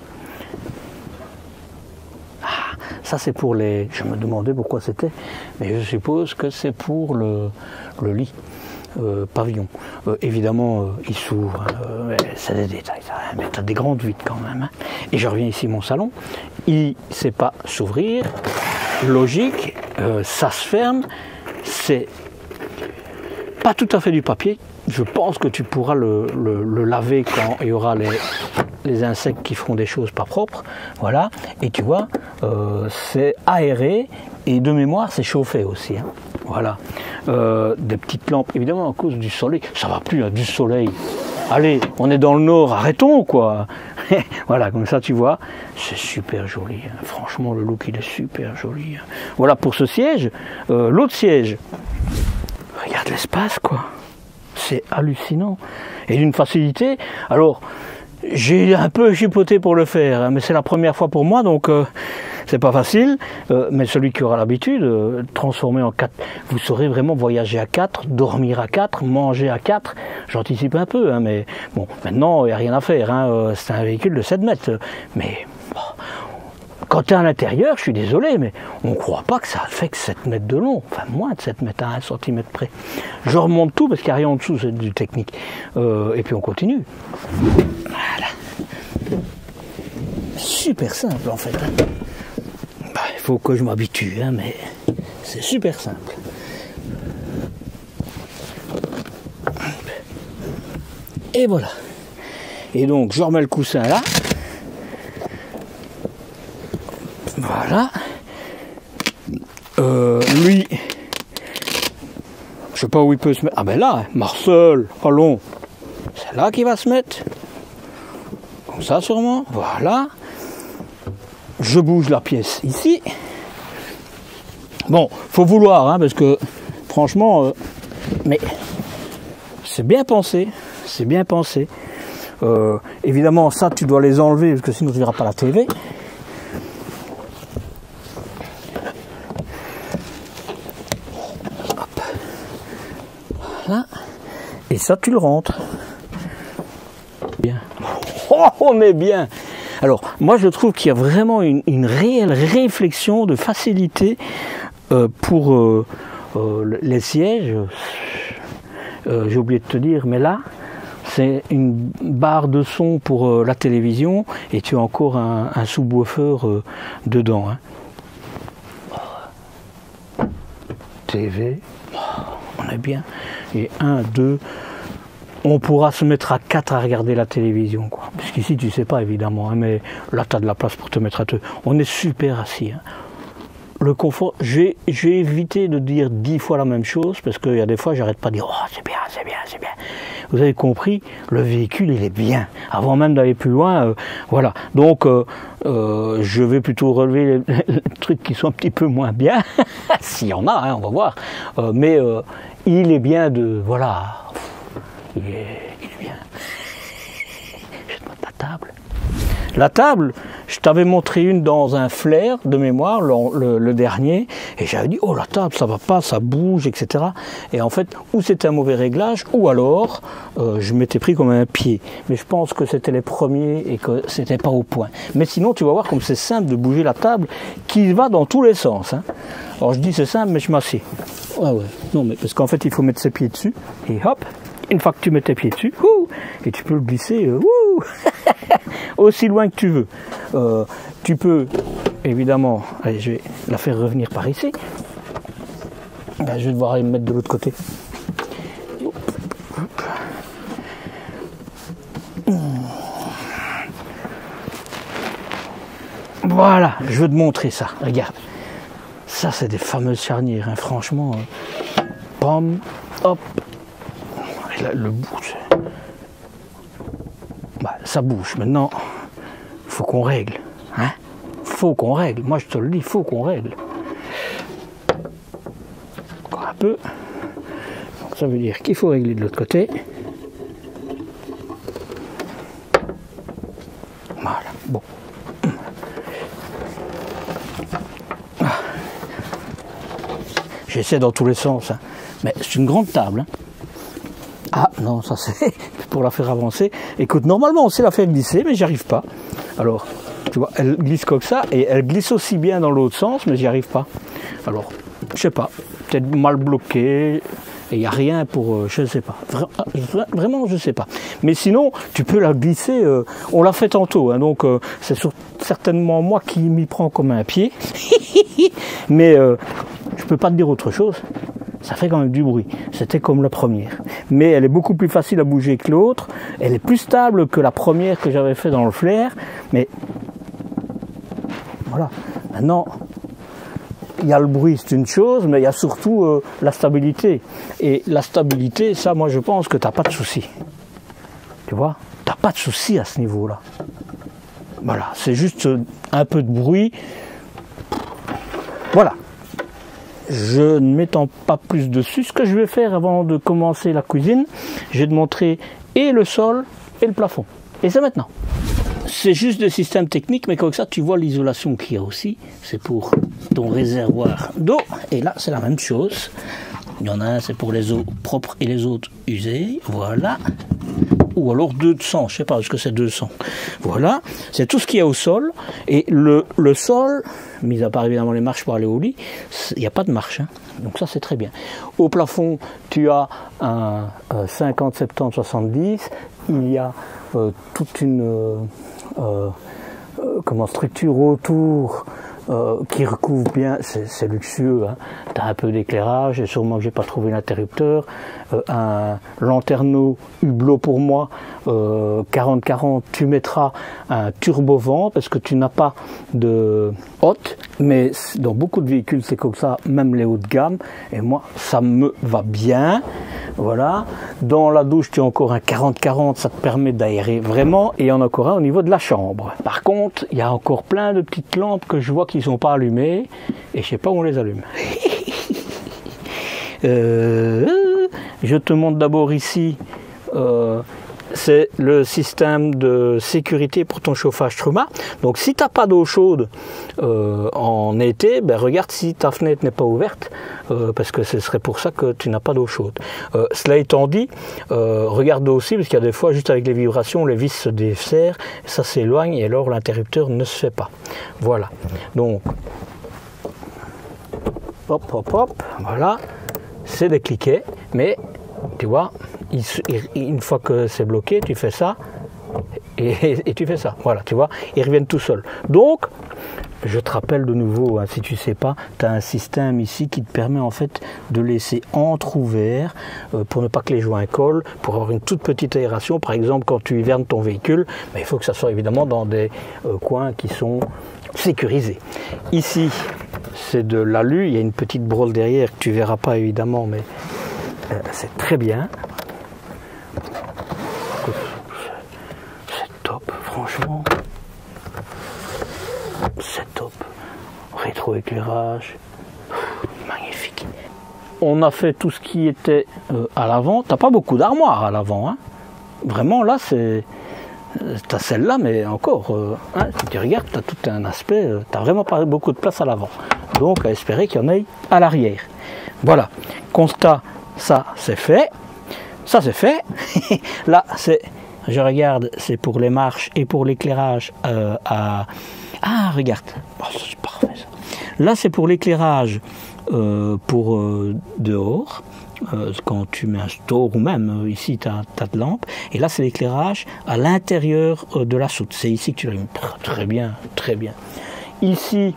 Ça c'est pour les... Je me demandais pourquoi c'était, mais je suppose que c'est pour le lit pavillon. Évidemment, il s'ouvre, c'est des détails, ça, hein, mais tu as des grandes vitres quand même. Hein. Et je reviens ici, mon salon, il ne sait pas s'ouvrir, logique, ça se ferme, c'est pas tout à fait du papier. Je pense que tu pourras le laver quand il y aura les insectes qui feront des choses pas propres, voilà, et tu vois, c'est aéré, et de mémoire, c'est chauffé aussi, hein. Voilà, des petites lampes, évidemment, à cause du soleil, ça va plus, hein, du soleil, allez, on est dans le nord, arrêtons, quoi. Voilà, comme ça, tu vois, c'est super joli, hein. Franchement, le look, il est super joli, hein. Voilà pour ce siège. L'autre siège, regarde l'espace, quoi. C'est hallucinant. Et d'une facilité. Alors, j'ai un peu chipoté pour le faire, hein, mais c'est la première fois pour moi, donc c'est pas facile. Mais celui qui aura l'habitude, transformer en 4, vous saurez vraiment voyager à 4, dormir à 4, manger à 4. J'anticipe un peu, hein, mais bon, maintenant, il n'y a rien à faire. Hein, c'est un véhicule de 7 mètres. Mais bon, quand tu es à l'intérieur, je suis désolé, mais on ne croit pas que ça fait que 7 mètres de long. Enfin, moins de 7 mètres à 1 cm près. Je remonte tout parce qu'il n'y a rien en dessous, c'est du technique. Et puis on continue. Voilà. Super simple en fait. Bah, il faut que je m'habitue, hein, mais c'est super simple. Et voilà. Et donc je remets le coussin là. Voilà. Lui, sais pas où il peut se mettre. Ah ben là, Marcel, allons. C'est là qu'il va se mettre. Comme ça sûrement. Voilà. Je bouge la pièce ici. Bon, faut vouloir, hein, parce que franchement, mais c'est bien pensé. C'est bien pensé. Évidemment, ça, tu dois les enlever, parce que sinon tu ne verras pas la TV. Hop. Voilà. Et ça, tu le rentres. Bien. Oh, on est bien. Alors, moi, je trouve qu'il y a vraiment une réelle réflexion de facilité pour les sièges. J'ai oublié de te dire, mais là, c'est une barre de son pour la télévision et tu as encore un sous-woofer dedans. Hein. TV, on est bien. Et 1, 2, on pourra se mettre à 4 à regarder la télévision. Parce qu'ici, tu sais pas évidemment, hein, mais là, tu as de la place pour te mettre à 2. On est super assis. Hein. Le confort, j'ai évité de dire 10 fois la même chose, parce qu'il y a des fois, j'arrête pas de dire « Oh, c'est bien, c'est bien, c'est bien ». Vous avez compris, le véhicule, il est bien. Avant même d'aller plus loin, voilà. Donc, je vais plutôt relever les trucs qui sont un petit peu moins bien, s'il y en a, hein, on va voir. Mais il est bien de... Voilà. Il est bien. Jette-moi ta table. La table, je t'avais montré une dans un flair de mémoire, le dernier, et j'avais dit, oh la table, ça va pas, ça bouge, etc. Et en fait, ou c'était un mauvais réglage, ou alors, je m'étais pris comme un pied. Mais je pense que c'était les premiers et que c'était pas au point. Mais sinon, tu vas voir comme c'est simple de bouger la table qui va dans tous les sens. Hein. Alors je dis c'est simple, mais je m'assieds. Ouais, ouais. Non, mais parce qu'en fait, il faut mettre ses pieds dessus, et hop, une fois que tu mets tes pieds dessus, et tu peux le glisser, aussi loin que tu veux. Tu peux, évidemment, allez, je vais la faire revenir par ici. Ben, je vais devoir aller me mettre de l'autre côté. Voilà, je veux te montrer ça. Regarde. Ça, c'est des fameuses charnières, hein, franchement. Bam, hop. Et là, le bout, bah, ça bouge. Maintenant, il faut qu'on règle. Hein, faut qu'on règle. Moi, je te le dis, il faut qu'on règle. Encore un peu. Donc, ça veut dire qu'il faut régler de l'autre côté. Voilà. Bon. J'essaie dans tous les sens. Hein. Mais c'est une grande table. Hein. Ah non, ça c'est pour la faire avancer. Écoute, normalement on sait la faire glisser, mais j'y arrive pas. Alors, tu vois, elle glisse comme ça, et elle glisse aussi bien dans l'autre sens, mais j'y arrive pas. Alors, je sais pas, peut-être mal bloqué, et il n'y a rien pour, je sais pas. Vraiment, je sais pas. Mais sinon, tu peux la glisser, on l'a fait tantôt, hein, donc c'est certainement moi qui m'y prends comme un pied. Mais je peux pas te dire autre chose. Ça fait quand même du bruit. C'était comme la première. Mais elle est beaucoup plus facile à bouger que l'autre. Elle est plus stable que la première que j'avais fait dans le flair. Mais voilà. Maintenant, il y a le bruit, c'est une chose, mais il y a surtout la stabilité. Et la stabilité, ça, moi, je pense que tu n'as pas de souci. Tu vois, tu n'as pas de souci à ce niveau-là. Voilà, c'est juste un peu de bruit. Voilà. Je ne m'étends pas plus dessus. Ce que je vais faire avant de commencer la cuisine, je vais te montrer et le sol et le plafond. Et c'est maintenant. C'est juste des systèmes techniques, mais comme ça, tu vois l'isolation qu'il y a aussi. C'est pour ton réservoir d'eau. Et là, c'est la même chose. Il y en a un, c'est pour les eaux propres et les autres usées. Voilà. Ou alors 200, je sais pas, est-ce que c'est 200. Voilà, c'est tout ce qu'il y a au sol. Et le sol, mis à part évidemment les marches pour aller au lit, il n'y a pas de marche. Hein. Donc ça, c'est très bien. Au plafond, tu as un 50, 70, 70. Il y a toute une structure autour qui recouvre bien, c'est luxueux, hein. Tu as un peu d'éclairage, et sûrement que j'ai pas trouvé l'interrupteur, un lanterneau hublot pour moi, 40-40, tu mettras un turbo-vent, parce que tu n'as pas de hotte, Mais dans beaucoup de véhicules, c'est comme ça, même les hauts de gamme. Et moi, ça me va bien. Voilà. Dans la douche, tu as encore un 40-40, ça te permet d'aérer vraiment. Et il y en a encore un au niveau de la chambre. Par contre, il y a encore plein de petites lampes que je vois qui ne sont pas allumées. Et je ne sais pas où on les allume. Je te montre d'abord ici. C'est le système de sécurité pour ton chauffage Truma. Donc si tu n'as pas d'eau chaude en été, ben regarde si ta fenêtre n'est pas ouverte, parce que ce serait pour ça que tu n'as pas d'eau chaude. Cela étant dit, regarde aussi, parce qu'il y a des fois, juste avec les vibrations, les vis se desserrent, ça s'éloigne et alors l'interrupteur ne se fait pas. Voilà. Donc, hop, hop, hop, voilà. C'est des cliquets, mais tu vois, une fois que c'est bloqué, tu fais ça et tu fais ça. Voilà, tu vois, ils reviennent tout seuls. Donc, je te rappelle de nouveau, hein, si tu ne sais pas, tu as un système ici qui te permet en fait de laisser entrouvert pour ne pas que les joints collent, pour avoir une toute petite aération. Par exemple, quand tu hivernes ton véhicule, mais il faut que ça soit évidemment dans des coins qui sont sécurisés. Ici, c'est de l'alu, il y a une petite brôle derrière que tu ne verras pas évidemment, mais c'est très bien. C'est top, franchement. C'est top. Rétroéclairage. Magnifique. On a fait tout ce qui était à l'avant. T'as pas beaucoup d'armoires à l'avant. Hein. Vraiment, là, c'est... T'as celle-là, mais encore, hein, si tu regardes, t'as tout un aspect... T'as vraiment pas beaucoup de place à l'avant. Donc, à espérer qu'il y en ait à l'arrière. Voilà. Constat, ça, c'est fait. Ça, c'est fait. Là, c'est... Je regarde, c'est pour les marches et pour l'éclairage à... Ah, regarde. Oh, c'est parfait, ça. Là, c'est pour l'éclairage pour dehors. Quand tu mets un store ou même ici, tu as de lampes. Et là, c'est l'éclairage à l'intérieur de la soute. C'est ici que tu l'allumes. Très bien, très bien. Ici...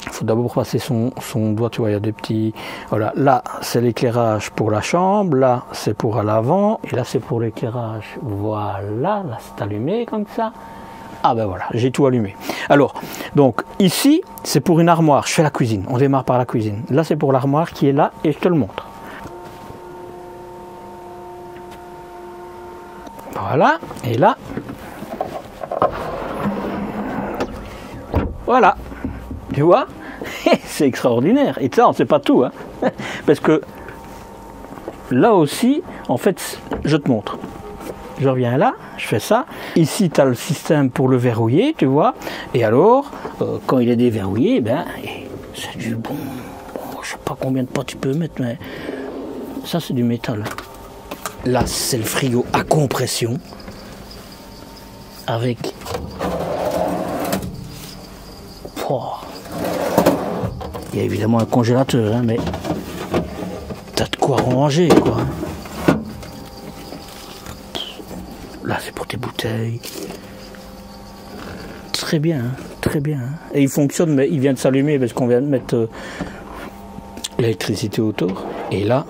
Il faut d'abord passer son doigt, tu vois, il y a des petits... Voilà, là, c'est l'éclairage pour la chambre, là, c'est pour à l'avant, et là, c'est pour l'éclairage. Voilà, là, c'est allumé comme ça. Ah ben voilà, j'ai tout allumé. Alors, donc, ici, c'est pour une armoire. Je fais la cuisine, on démarre par la cuisine. Là, c'est pour l'armoire qui est là, et je te le montre. Voilà, et là... Voilà, tu vois? C'est extraordinaire. Et ça, on ne sait pas tout. Hein. Parce que là aussi, en fait, je te montre. Je reviens là, je fais ça. Ici, tu as le système pour le verrouiller, tu vois. Et alors, quand il est déverrouillé, ben, c'est du bon. Je ne sais pas combien de pas tu peux mettre, mais ça, c'est du métal. Là, c'est le frigo à compression. Avec... Oh. Il y a évidemment un congélateur, hein, mais t'as de quoi ranger, quoi. Là, c'est pour tes bouteilles. Très bien, hein, très bien. Hein. Et il fonctionne, mais il vient de s'allumer parce qu'on vient de mettre l'électricité autour. Et là,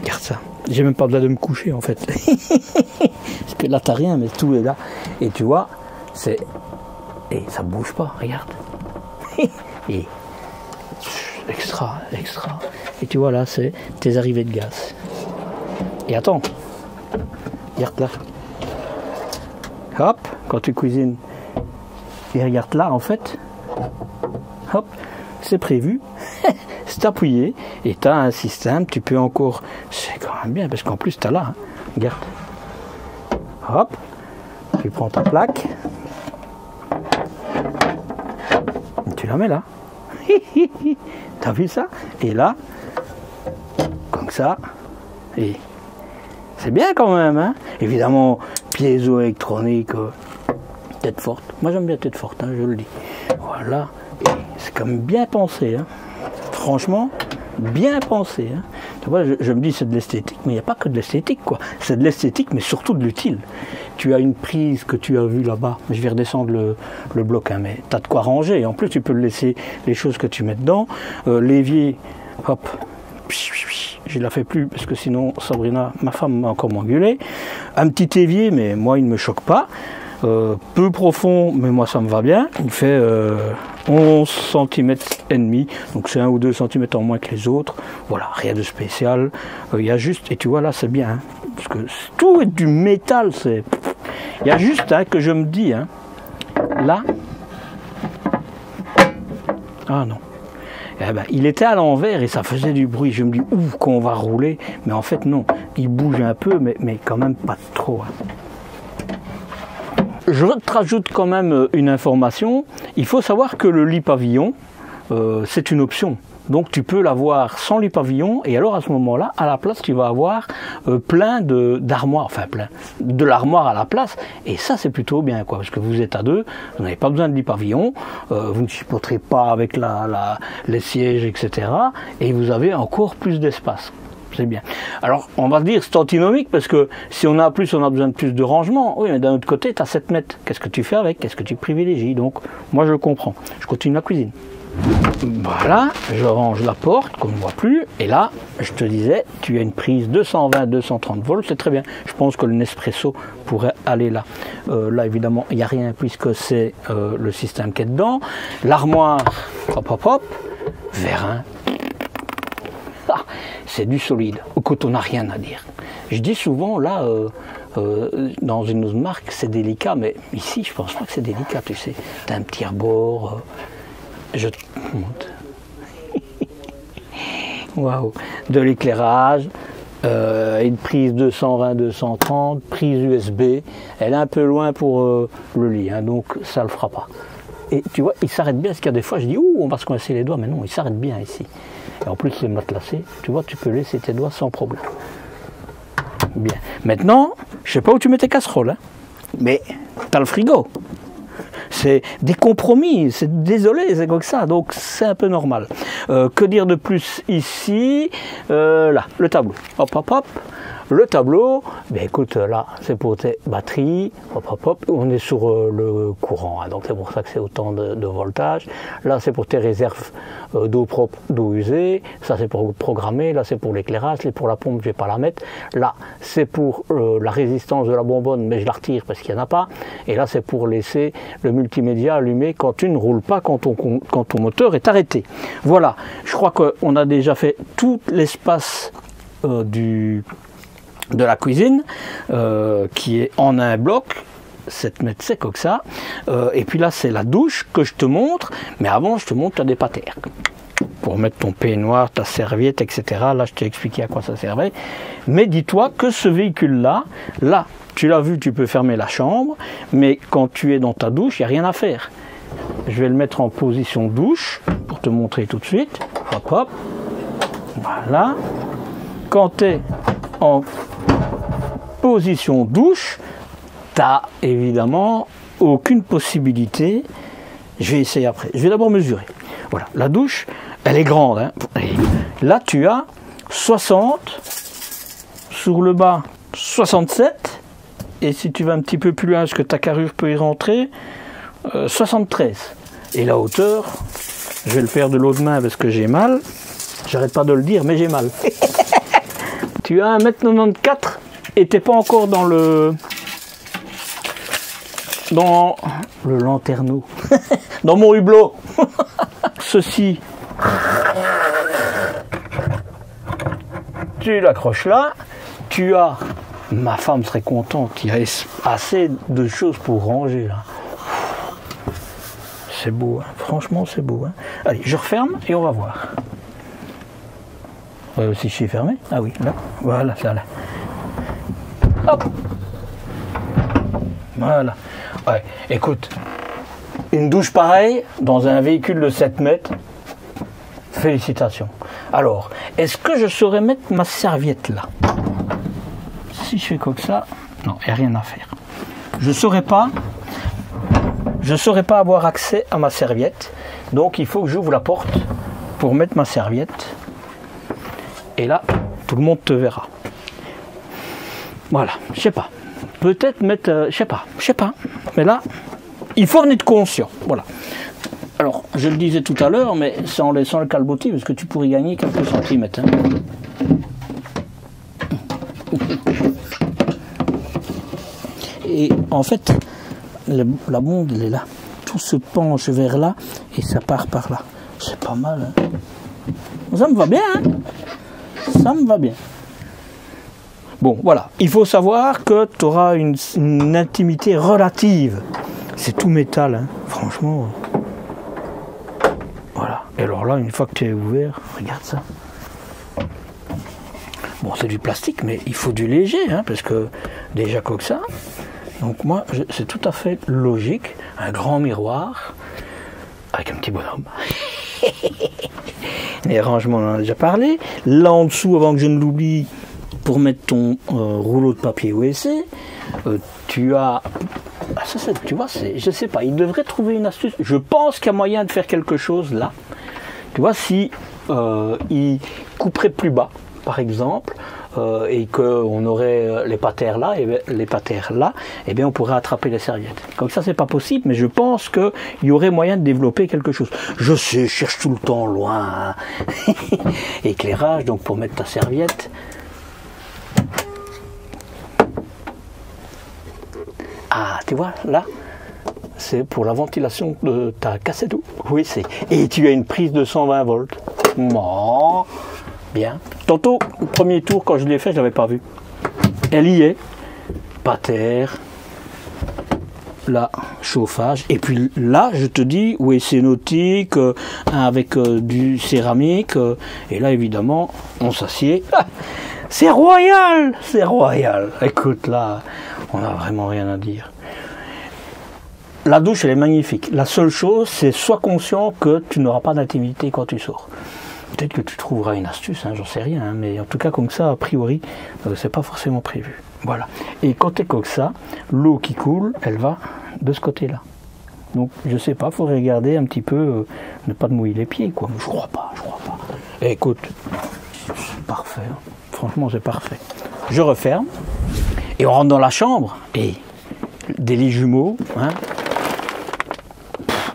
regarde ça. J'ai même pas besoin de me coucher, en fait. Parce que là, t'as rien, mais tout est là. Et tu vois, c'est... Et ça bouge pas, regarde. Et... Extra, extra. Et tu vois là, c'est tes arrivées de gaz. Et attends, regarde là. Hop, quand tu cuisines, et regarde là en fait. Hop, c'est prévu. C'est appuyé. Et tu as un système, tu peux encore... C'est quand même bien, parce qu'en plus tu as là. Hein. Regarde. Hop, tu prends ta plaque. Et tu la mets là. T'as vu ça? Et là, comme ça, et c'est bien quand même, hein? Évidemment, piézo-électronique, tête forte. Moi j'aime bien tête forte, hein, je le dis. Voilà, c'est quand même bien pensé, hein? Franchement, bien pensé. Hein? Tu vois, je me dis c'est de l'esthétique, mais il n'y a pas que de l'esthétique, quoi. C'est de l'esthétique, mais surtout de l'utile. Tu as une prise que tu as vue là-bas. Je vais redescendre le bloc, hein, mais tu as de quoi ranger. En plus, tu peux laisser les choses que tu mets dedans. L'évier, hop, je ne la fais plus parce que sinon Sabrina, ma femme, m'a encore m'engueuler. Un petit évier, mais moi, il ne me choque pas. peu profond, mais moi ça me va bien. Il fait 11 cm et demi, donc c'est 1 ou 2 cm en moins que les autres. Voilà, rien de spécial. Il y a juste, et tu vois là c'est bien, hein, parce que tout est du métal. C'est, il y a juste hein, que je me dis, hein, là, ah non. Eh ben, il était à l'envers et ça faisait du bruit. Je me dis, ouf, qu'on va rouler. Mais en fait, non. Il bouge un peu, mais quand même pas trop. Hein. Je te rajoute quand même une information. Il faut savoir que le lit pavillon, c'est une option. Donc tu peux l'avoir sans lit pavillon et alors à ce moment-là, à la place, tu vas avoir plein d'armoires, enfin plein, de l'armoire à la place. Et ça, c'est plutôt bien, quoi, parce que vous êtes à deux, vous n'avez pas besoin de lit pavillon, vous ne chipoterez pas avec les sièges, etc. Et vous avez encore plus d'espace. C'est bien. Alors, on va dire c'est antinomique parce que si on a plus, on a besoin de plus de rangement. Oui, mais d'un autre côté, tu as 7 mètres. Qu'est-ce que tu fais avec? Qu'est-ce que tu privilégies? Donc, moi, je comprends. Je continue la cuisine. Voilà, je range la porte qu'on ne voit plus. Et là, je te disais, tu as une prise 220-230 volts. C'est très bien. Je pense que le Nespresso pourrait aller là. Là, évidemment, il n'y a rien puisque c'est le système qui est dedans. L'armoire, hop, hop, hop, vérin. Ah, c'est du solide, quand on n'a rien à dire. Je dis souvent, là, dans une autre marque, c'est délicat, mais ici, je pense pas que c'est délicat, tu sais. Tu as un petit rebord, je te montre. Waouh, de l'éclairage, une prise 220-230, prise USB. Elle est un peu loin pour le lit, hein, donc ça le fera pas. Et tu vois, il s'arrête bien, parce qu'il y a des fois, je dis, ouh, on va se coincer les doigts, mais non, il s'arrête bien ici. Et en plus, c'est matelassé. Tu vois, tu peux laisser tes doigts sans problème. Bien. Maintenant, je sais pas où tu mets tes casseroles, hein, mais tu as le frigo. C'est des compromis, c'est désolé, c'est comme ça, donc c'est un peu normal. Que dire de plus ici? Là, le tableau. Hop, hop, hop. Le tableau, ben écoute, là, c'est pour tes batteries, hop, hop, hop, on est sur le courant, hein, donc c'est pour ça que c'est autant de voltage. Là, c'est pour tes réserves d'eau propre, d'eau usée, ça c'est pour programmer, là c'est pour l'éclairage, pour la pompe, je vais pas la mettre. Là, c'est pour la résistance de la bonbonne, mais je la retire parce qu'il n'y en a pas. Et là, c'est pour laisser le multimédia allumé quand tu ne roules pas, quand ton moteur est arrêté. Voilà, je crois qu'on a déjà fait tout l'espace de la cuisine qui est en un bloc, 7 mètres c'est comme ça, et puis là c'est la douche que je te montre, mais avant je te montre ta dépatère pour mettre ton peignoir, ta serviette, etc. Là je t'ai expliqué à quoi ça servait, mais dis-toi que ce véhicule là, tu l'as vu, tu peux fermer la chambre, mais quand tu es dans ta douche, il n'y a rien à faire. Je vais le mettre en position douche pour te montrer tout de suite. Hop hop, voilà. Quand tu es en position douche, tu n'as évidemment aucune possibilité. Je vais essayer après. Je vais d'abord mesurer. Voilà, la douche, elle est grande. Hein. Là, tu as 60, sur le bas, 67. Et si tu vas un petit peu plus loin, parce que ta carrure peut y rentrer, 73. Et la hauteur, je vais le faire de l'autre main parce que j'ai mal. J'arrête pas de le dire, mais j'ai mal. Tu as 1m94 et t'es pas encore dans le lanterneau, dans mon hublot. Ceci, tu l'accroches là, tu as, ma femme serait contente, il y a assez de choses pour ranger là. C'est beau, hein. Franchement c'est beau. Hein. Allez, je referme et on va voir. Si je suis fermé, ah oui, là, voilà, ça là. Hop. Voilà. Ouais, écoute, une douche pareille dans un véhicule de 7 mètres, félicitations. Alors, est-ce que je saurais mettre ma serviette là? Si je fais comme ça, non, il n'y a rien à faire. Je ne saurais pas avoir accès à ma serviette, donc il faut que j'ouvre la porte pour mettre ma serviette. Et là, tout le monde te verra. Voilà, je sais pas. Peut-être mettre, je sais pas. Mais là, il faut en être conscient. Voilà. Alors, je le disais tout à l'heure, mais c'est en laissant le calbotis, parce que tu pourrais gagner quelques centimètres. Hein. Et en fait, la bombe, elle est là. Tout se penche vers là et ça part par là. C'est pas mal. Hein. Ça me va bien. Hein. Ça me va bien. Bon, voilà. Il faut savoir que tu auras une intimité relative. C'est tout métal. Hein. Franchement. Voilà. Et alors là, une fois que tu es ouvert, regarde ça. Bon, c'est du plastique, mais il faut du léger, hein, parce que déjà comme ça. Donc moi, c'est tout à fait logique. Un grand miroir avec un petit bonhomme. Les rangements, on en a déjà parlé. Là en dessous, avant que je ne l'oublie, pour mettre ton rouleau de papier WC, tu as... Ah, ça, tu vois, je sais pas, il devrait trouver une astuce. Je pense qu'il y a moyen de faire quelque chose là. Tu vois, si il couperait plus bas, par exemple, et qu'on aurait les patères là, et bien on pourrait attraper les serviettes. Comme ça, c'est pas possible, mais je pense qu'il y aurait moyen de développer quelque chose. Je sais, je cherche tout le temps loin. Hein. Éclairage, donc pour mettre ta serviette. Ah, tu vois, là, c'est pour la ventilation de ta cassette. Oui, c'est. Et tu as une prise de 120 volts. Bon, bien. Tantôt, le premier tour, quand je l'ai fait, je ne l'avais pas vu. Elle y est. Patère. Là, chauffage. Et puis là, je te dis, oui, c'est nautique, avec du céramique. Et là, évidemment, on s'assied. Ah, c'est royal! C'est royal. Écoute, là, on n'a vraiment rien à dire. La douche, elle est magnifique. La seule chose, c'est sois conscient que tu n'auras pas d'intimité quand tu sors. Peut-être que tu trouveras une astuce, hein, j'en sais rien, hein, mais en tout cas comme ça, a priori, c'est pas forcément prévu. Voilà. Et quand tu es comme ça, l'eau qui coule, elle va de ce côté-là. Donc je sais pas, il faudrait regarder un petit peu, ne pas te mouiller les pieds, quoi. Mais je crois pas. Et écoute, c'est parfait. Hein. Franchement, c'est parfait. Je referme et on rentre dans la chambre et des lits jumeaux, hein.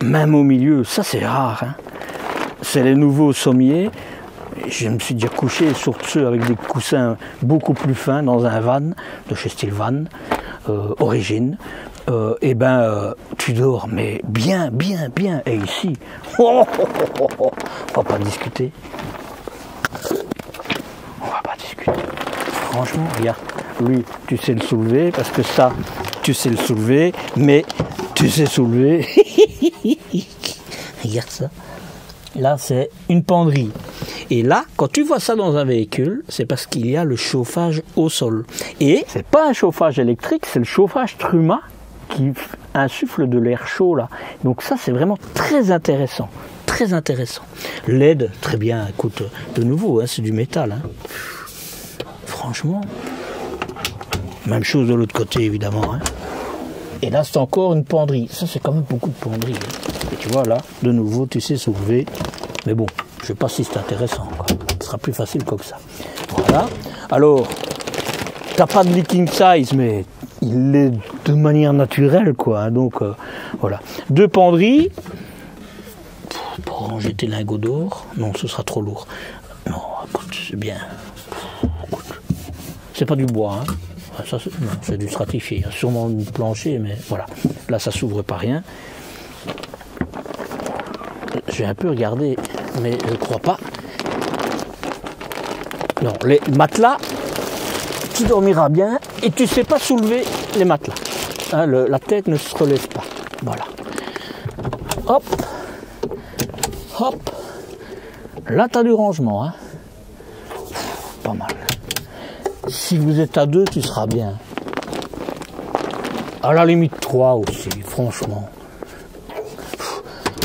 Même au milieu, ça c'est rare. Hein. C'est les nouveaux sommiers. Je me suis déjà couché sur ceux avec des coussins beaucoup plus fins dans un van de chez Stilvan, Origine. Et ben, tu dors, mais bien. Et ici, on va pas discuter. Franchement, regarde, lui, tu sais le soulever, parce que ça, tu sais le soulever, mais tu sais soulever. Regarde ça. Là, c'est une penderie. Et là, quand tu vois ça dans un véhicule, c'est parce qu'il y a le chauffage au sol. Et c'est pas un chauffage électrique, c'est le chauffage Truma qui insuffle de l'air chaud là. Donc ça, c'est vraiment très intéressant. Très intéressant. LED, très bien. Écoute, de nouveau, hein, c'est du métal. Hein. Franchement. Même chose de l'autre côté, évidemment. Hein. Et là, c'est encore une penderie. Ça, c'est quand même beaucoup de penderie. Hein. Et tu vois, là, de nouveau, tu sais soulever. Mais bon, je ne sais pas si c'est intéressant. Quoi. Ce sera plus facile comme ça. Voilà. Alors, tu n'as pas de leaking size, mais il est de manière naturelle, quoi. Hein. Donc, voilà. Deux penderies. Pour ranger tes lingots d'or. Non, ce sera trop lourd. Non, écoute, c'est bien. Écoute. C'est pas du bois, hein. Ça, c'est du stratifié, sûrement du plancher, mais voilà. Là, ça s'ouvre pas rien. Je vais un peu regarder, mais je ne crois pas. Non, les matelas, tu dormiras bien et tu ne sais pas soulever les matelas. Hein, la tête ne se relève pas. Voilà. Hop. Hop. Là, tu as du rangement. Hein. Pas mal. Si vous êtes à deux, tu seras bien. À la limite 3 aussi, franchement.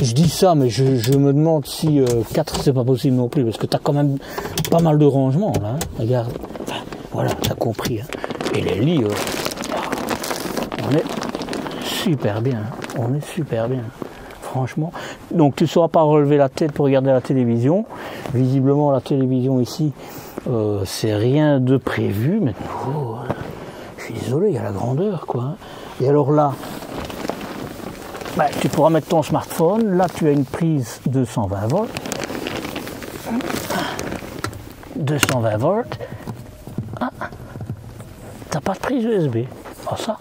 Je dis ça, mais je me demande si 4 c'est pas possible non plus, parce que tu as quand même pas mal de rangements là. Hein. Regarde. Enfin, voilà, t'as compris. Hein. Et les lits, on est super bien. Hein. On est super bien. Franchement. Donc tu ne sauras pas relever la tête pour regarder la télévision. Visiblement, la télévision ici. C'est rien de prévu, mais oh, je suis désolé, il y a la grandeur quoi. Et alors là, bah, tu pourras mettre ton smartphone. Là, tu as une prise de 120 volts. 220 volts. Ah, t'as pas de prise USB. Ah ça.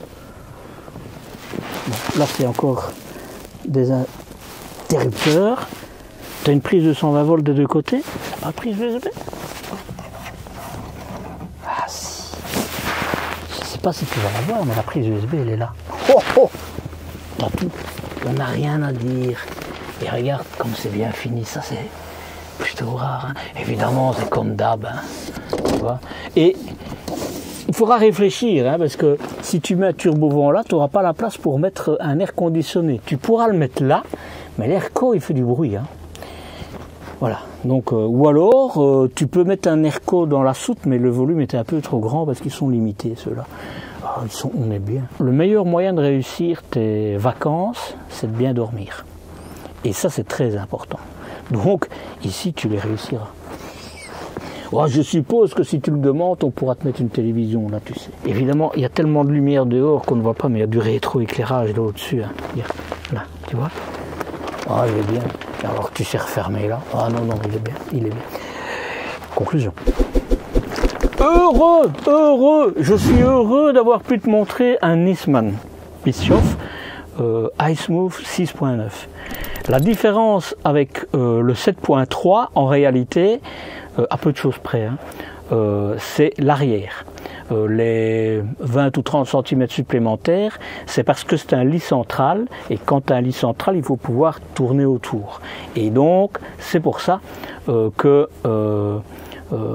Bon. là c'est encore des interrupteurs. Tu as une prise de 120 volts des deux côtés. Pas de prise USB. Ah si. Je sais pas si tu vas la voir, mais la prise USB elle est là. Oh oh. T'as tout. On n'a rien à dire. Et regarde comme c'est bien fini, ça c'est plutôt rare. Hein. Évidemment c'est comme d'hab. Hein. Tu vois. Et il faudra réfléchir, hein, parce que si tu mets un turbo-vent là, tu n'auras pas la place pour mettre un air conditionné. Tu pourras le mettre là, mais l'airco il fait du bruit. Hein. Voilà, donc, ou alors tu peux mettre un airco dans la soute, mais le volume était un peu trop grand parce qu'ils sont limités ceux-là. Ah, on est bien. Le meilleur moyen de réussir tes vacances, c'est de bien dormir. Et ça c'est très important. Donc ici tu les réussiras. Oh, je suppose que si tu le demandes, on pourra te mettre une télévision, là, tu sais. Évidemment, il y a tellement de lumière dehors qu'on ne voit pas, mais il y a du rétroéclairage là au-dessus. Hein. Là, tu vois. Ah, il est bien. Alors tu sais refermer là. Ah non, non, il est bien, il est bien. Conclusion. Heureux, je suis heureux d'avoir pu te montrer un Nisman Bischoff iSmooth 6.9. La différence avec le 7.3, en réalité, à peu de choses près, hein, c'est l'arrière. Les 20 ou 30 cm supplémentaires, c'est parce que c'est un lit central, et quand tu as un lit central, il faut pouvoir tourner autour. Et donc, c'est pour ça que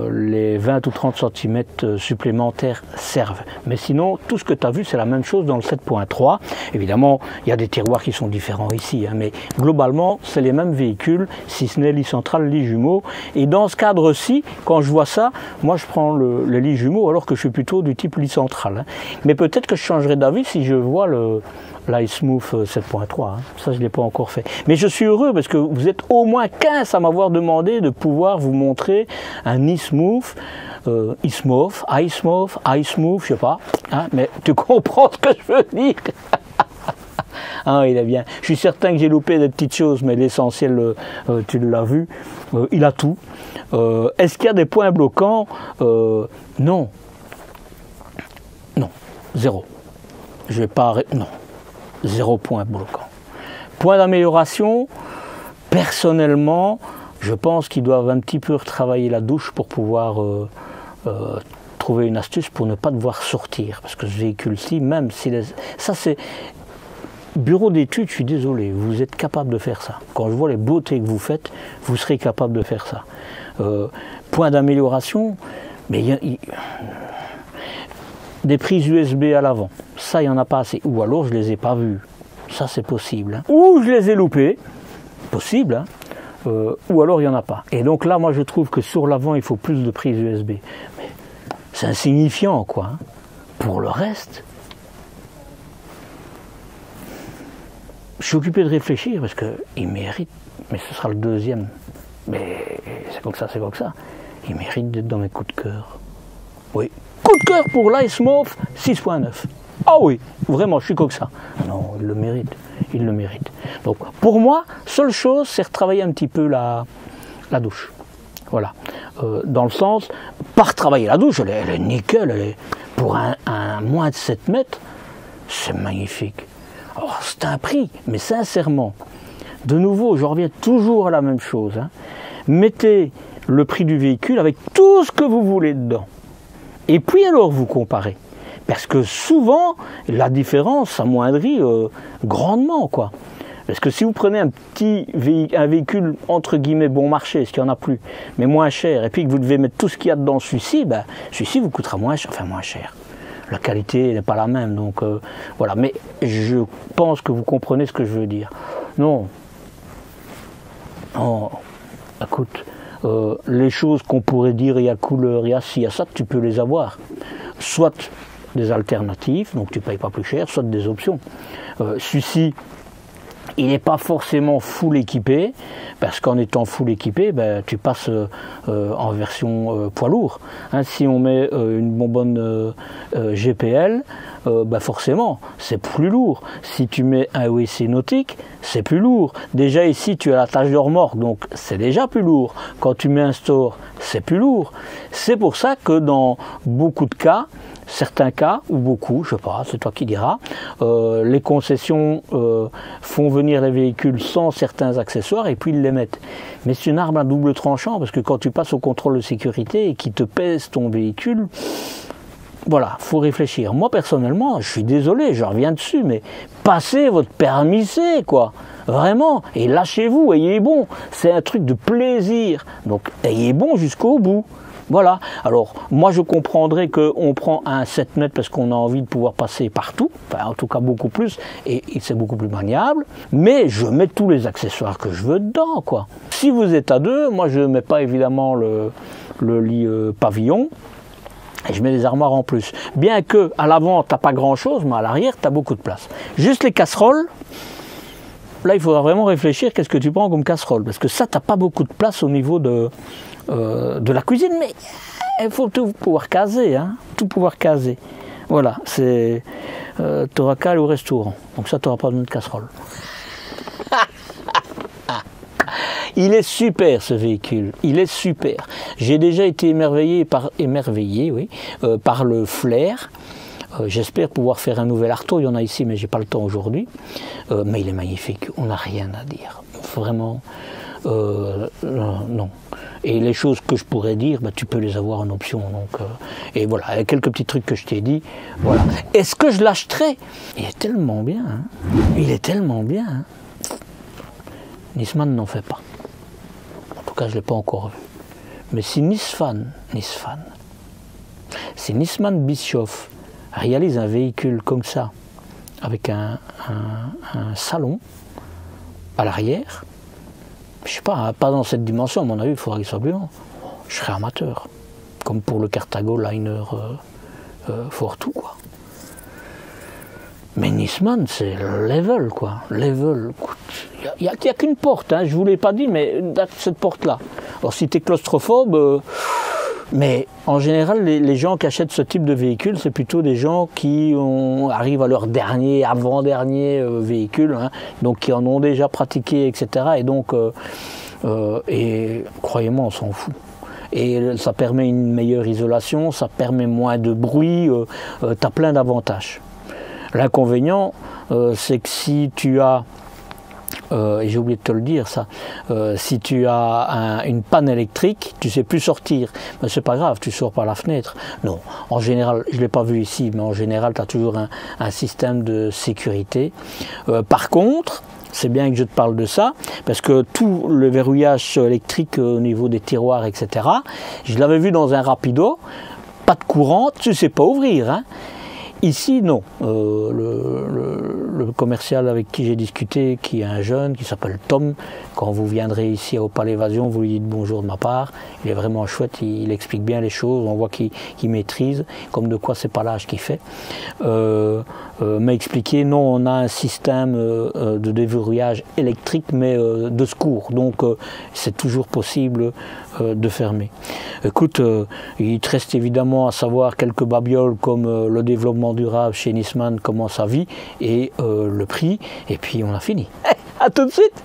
les 20 ou 30 cm supplémentaires servent. Mais sinon, tout ce que tu as vu, c'est la même chose dans le 7.3. Évidemment, il y a des tiroirs qui sont différents ici, hein, mais globalement, c'est les mêmes véhicules, si ce n'est lit central, lit jumeau. Et dans ce cadre-ci, quand je vois ça, moi je prends le lit jumeau, alors que je suis plutôt du type lit central. Hein. Mais peut-être que je changerai d'avis si je vois l'iSmooth 7.3, hein. Ça je ne l'ai pas encore fait. Mais je suis heureux parce que vous êtes au moins 15 à m'avoir demandé de pouvoir vous montrer un iSmooth, iSmooth, je sais pas, hein, mais tu comprends ce que je veux dire. Ah, il est bien. Je suis certain que j'ai loupé des petites choses, mais l'essentiel, tu l'as vu, il a tout. Est-ce qu'il y a des points bloquants? Non. Non, zéro. Je vais pas... Non. 0 point bloquant. Point d'amélioration, personnellement, je pense qu'ils doivent un petit peu retravailler la douche pour pouvoir trouver une astuce pour ne pas devoir sortir. Parce que ce véhicule-ci, même si... Ça, c'est... Bureau d'études, je suis désolé, vous êtes capable de faire ça. Quand je vois les beautés que vous faites, vous serez capable de faire ça. Point d'amélioration, mais des prises USB à l'avant, ça il n'y en a pas assez, ou alors je ne les ai pas vues, ça c'est possible, hein. Ou je les ai loupées, possible, hein. Ou alors il n'y en a pas. Et donc là moi je trouve que sur l'avant il faut plus de prises USB, mais c'est insignifiant quoi, hein. Pour le reste, je suis occupé de réfléchir parce qu'il mérite, mais ce sera le deuxième, mais c'est comme ça, il mérite d'être dans mes coups de cœur, oui. Coup de cœur pour l'iSmooth 6.9. Ah oui, vraiment, je suis comme ça. Non, il le mérite, il le mérite. Donc, pour moi, seule chose, c'est retravailler un petit peu la douche. Voilà. Dans le sens, pas retravailler la douche, elle est nickel, elle est, pour un moins de 7 mètres, c'est magnifique. Alors, c'est un prix, mais sincèrement, de nouveau, je reviens toujours à la même chose. Hein. Mettez le prix du véhicule avec tout ce que vous voulez dedans. Et puis alors vous comparez, parce que souvent la différence s'amoindrit grandement quoi. Parce que si vous prenez un véhicule entre guillemets bon marché, ce qu'il n'y en a plus, mais moins cher, et puis que vous devez mettre tout ce qu'il y a dedans celui-ci, ben, celui-ci vous coûtera moins cher, enfin moins cher. La qualité n'est pas la même, donc voilà. Mais je pense que vous comprenez ce que je veux dire. Non, non, écoute. Les choses qu'on pourrait dire, il y a couleur, il y a ci, il y a ça, tu peux les avoir. Soit des alternatives, donc tu ne payes pas plus cher, soit des options. Celui-ci, il n'est pas forcément full équipé, parce qu'en étant full équipé, ben, tu passes en version poids lourd. Hein, si on met une bonbonne GPL, ben forcément, c'est plus lourd. Si tu mets un WC nautique, c'est plus lourd. Déjà ici, tu as la tâche de remorque, donc c'est déjà plus lourd. Quand tu mets un store c'est plus lourd. C'est pour ça que dans beaucoup de cas, certains cas, ou beaucoup, je ne sais pas, c'est toi qui diras, les concessions font venir les véhicules sans certains accessoires et puis ils les mettent. Mais c'est une arme à double tranchant, parce que quand tu passes au contrôle de sécurité et qu'ils te pèsent ton véhicule, voilà, faut réfléchir. Moi personnellement, je suis désolé, je reviens dessus, mais passez votre permis C, quoi. Vraiment, et lâchez-vous, ayez bon. C'est un truc de plaisir, donc ayez bon jusqu'au bout. Voilà, alors moi je comprendrais qu'on prend un 7 mètres parce qu'on a envie de pouvoir passer partout, enfin en tout cas beaucoup plus, et c'est beaucoup plus maniable, mais je mets tous les accessoires que je veux dedans, quoi. Si vous êtes à deux, moi je ne mets pas évidemment le lit pavillon, et je mets des armoires en plus. Bien que à l'avant tu n'as pas grand chose, mais à l'arrière tu as beaucoup de place. Juste les casseroles, là il faudra vraiment réfléchir qu'est-ce que tu prends comme casserole, parce que ça tu n'as pas beaucoup de place au niveau de la cuisine, mais il faut tout pouvoir caser, hein, tout pouvoir caser. Voilà, c'est tu auras qu'à aller au restaurant, donc ça tu n'auras pas besoin de casserole. Il est super ce véhicule, il est super. J'ai déjà été émerveillé par le flair. J'espère pouvoir faire un nouvel Arto, il y en a ici mais j'ai pas le temps aujourd'hui. Mais il est magnifique, on n'a rien à dire, vraiment. Non. Et les choses que je pourrais dire, bah, tu peux les avoir en option. Donc, et voilà, il y a quelques petits trucs que je t'ai dit. Voilà. Est-ce que je l'achèterais? Il est tellement bien. Hein. Il est tellement bien. Hein. Nisman n'en fait pas. En tout cas, je ne l'ai pas encore vu. Mais si si Nisman Bischoff réalise un véhicule comme ça, avec un salon à l'arrière, je sais pas, pas dans cette dimension, à mon avis, il faudra qu'il soit plus grand. Je serais amateur. Comme pour le Cartago Liner Fortwo, quoi. Mais Nisman, c'est level, quoi. Level. Il n'y a qu'une porte, hein. Je ne vous l'ai pas dit, mais cette porte-là. Alors, si tu es claustrophobe, mais en général, les gens qui achètent ce type de véhicule, c'est plutôt des gens qui arrivent à leur avant-dernier véhicule, hein, donc qui en ont déjà pratiqué, etc. Et donc, et croyez-moi, on s'en fout. Et ça permet une meilleure isolation, ça permet moins de bruit, tu as plein d'avantages. L'inconvénient, c'est que si tu as, et j'ai oublié de te le dire ça, si tu as une panne électrique, tu ne sais plus sortir. Mais c'est pas grave, tu sors par la fenêtre. Non, en général, je ne l'ai pas vu ici, mais en général, tu as toujours un système de sécurité. Par contre, c'est bien que je te parle de ça, parce que tout le verrouillage électrique au niveau des tiroirs, etc., je l'avais vu dans un Rapido, pas de courant, tu ne sais pas ouvrir, hein. Ici, non. Le commercial avec qui j'ai discuté, qui est un jeune, qui s'appelle Tom, quand vous viendrez ici au Palais Évasion, vous lui dites bonjour de ma part. Il est vraiment chouette, il explique bien les choses, on voit qu'il maîtrise, comme de quoi c'est pas l'âge qu'il fait. M'a expliqué, non, on a un système de déverrouillage électrique, mais de secours. Donc, c'est toujours possible de fermer. Écoute, il te reste évidemment à savoir quelques babioles comme le développement durable chez Nisman, comment ça vit, et le prix, et puis on a fini. À tout de suite.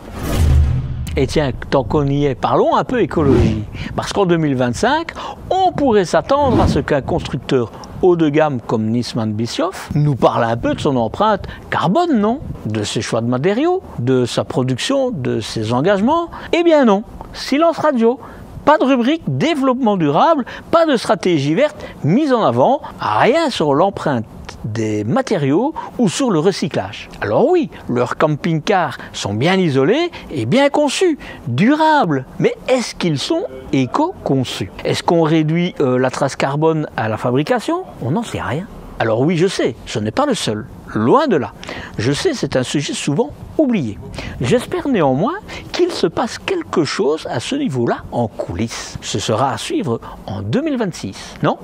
Et tiens, tant qu'on y est, parlons un peu écologie. Parce qu'en 2025, on pourrait s'attendre à ce qu'un constructeur haut de gamme comme Nisman Bischoff nous parle un peu de son empreinte carbone, non? De ses choix de matériaux, de sa production, de ses engagements? Eh bien non, silence radio. Pas de rubrique développement durable, pas de stratégie verte mise en avant, rien sur l'empreinte des matériaux ou sur le recyclage. Alors oui, leurs camping-cars sont bien isolés et bien conçus, durables, mais est-ce qu'ils sont éco-conçus? Est-ce qu'on réduit la trace carbone à la fabrication? On n'en sait rien. Alors oui, je sais, ce n'est pas le seul, loin de là. Je sais, c'est un sujet souvent oublié. J'espère néanmoins qu'il se passe quelque chose à ce niveau-là en coulisses. Ce sera à suivre en 2026, non?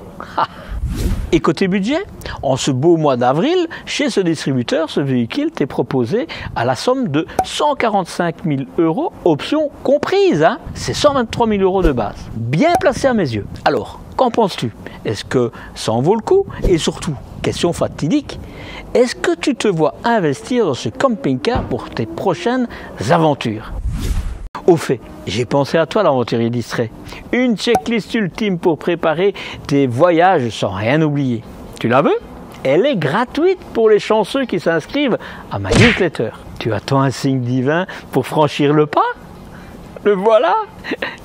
Et côté budget, en ce beau mois d'avril, chez ce distributeur, ce véhicule t'est proposé à la somme de 145 000 €, options comprises, hein. C'est 123 000 € de base. Bien placé à mes yeux. Alors, qu'en penses-tu? Est-ce que ça en vaut le coup? Et surtout, question fatidique, est-ce que tu te vois investir dans ce camping-car pour tes prochaines aventures? Au fait, j'ai pensé à toi, l'aventurier distrait. une checklist ultime pour préparer tes voyages sans rien oublier. Tu la veux? Elle est gratuite pour les chanceux qui s'inscrivent à ma newsletter. Tu attends un signe divin pour franchir le pas? Le voilà,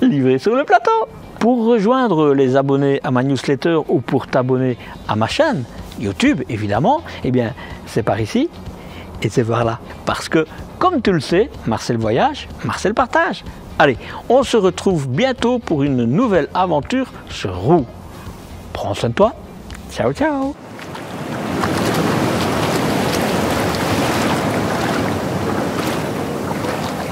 livré sur le plateau. Pour rejoindre les abonnés à ma newsletter ou pour t'abonner à ma chaîne, YouTube évidemment, eh bien c'est par ici et c'est par là. Parce que, comme tu le sais, Marcel voyage, Marcel partage. Allez, on se retrouve bientôt pour une nouvelle aventure sur roue. Prends soin de toi. Ciao, ciao.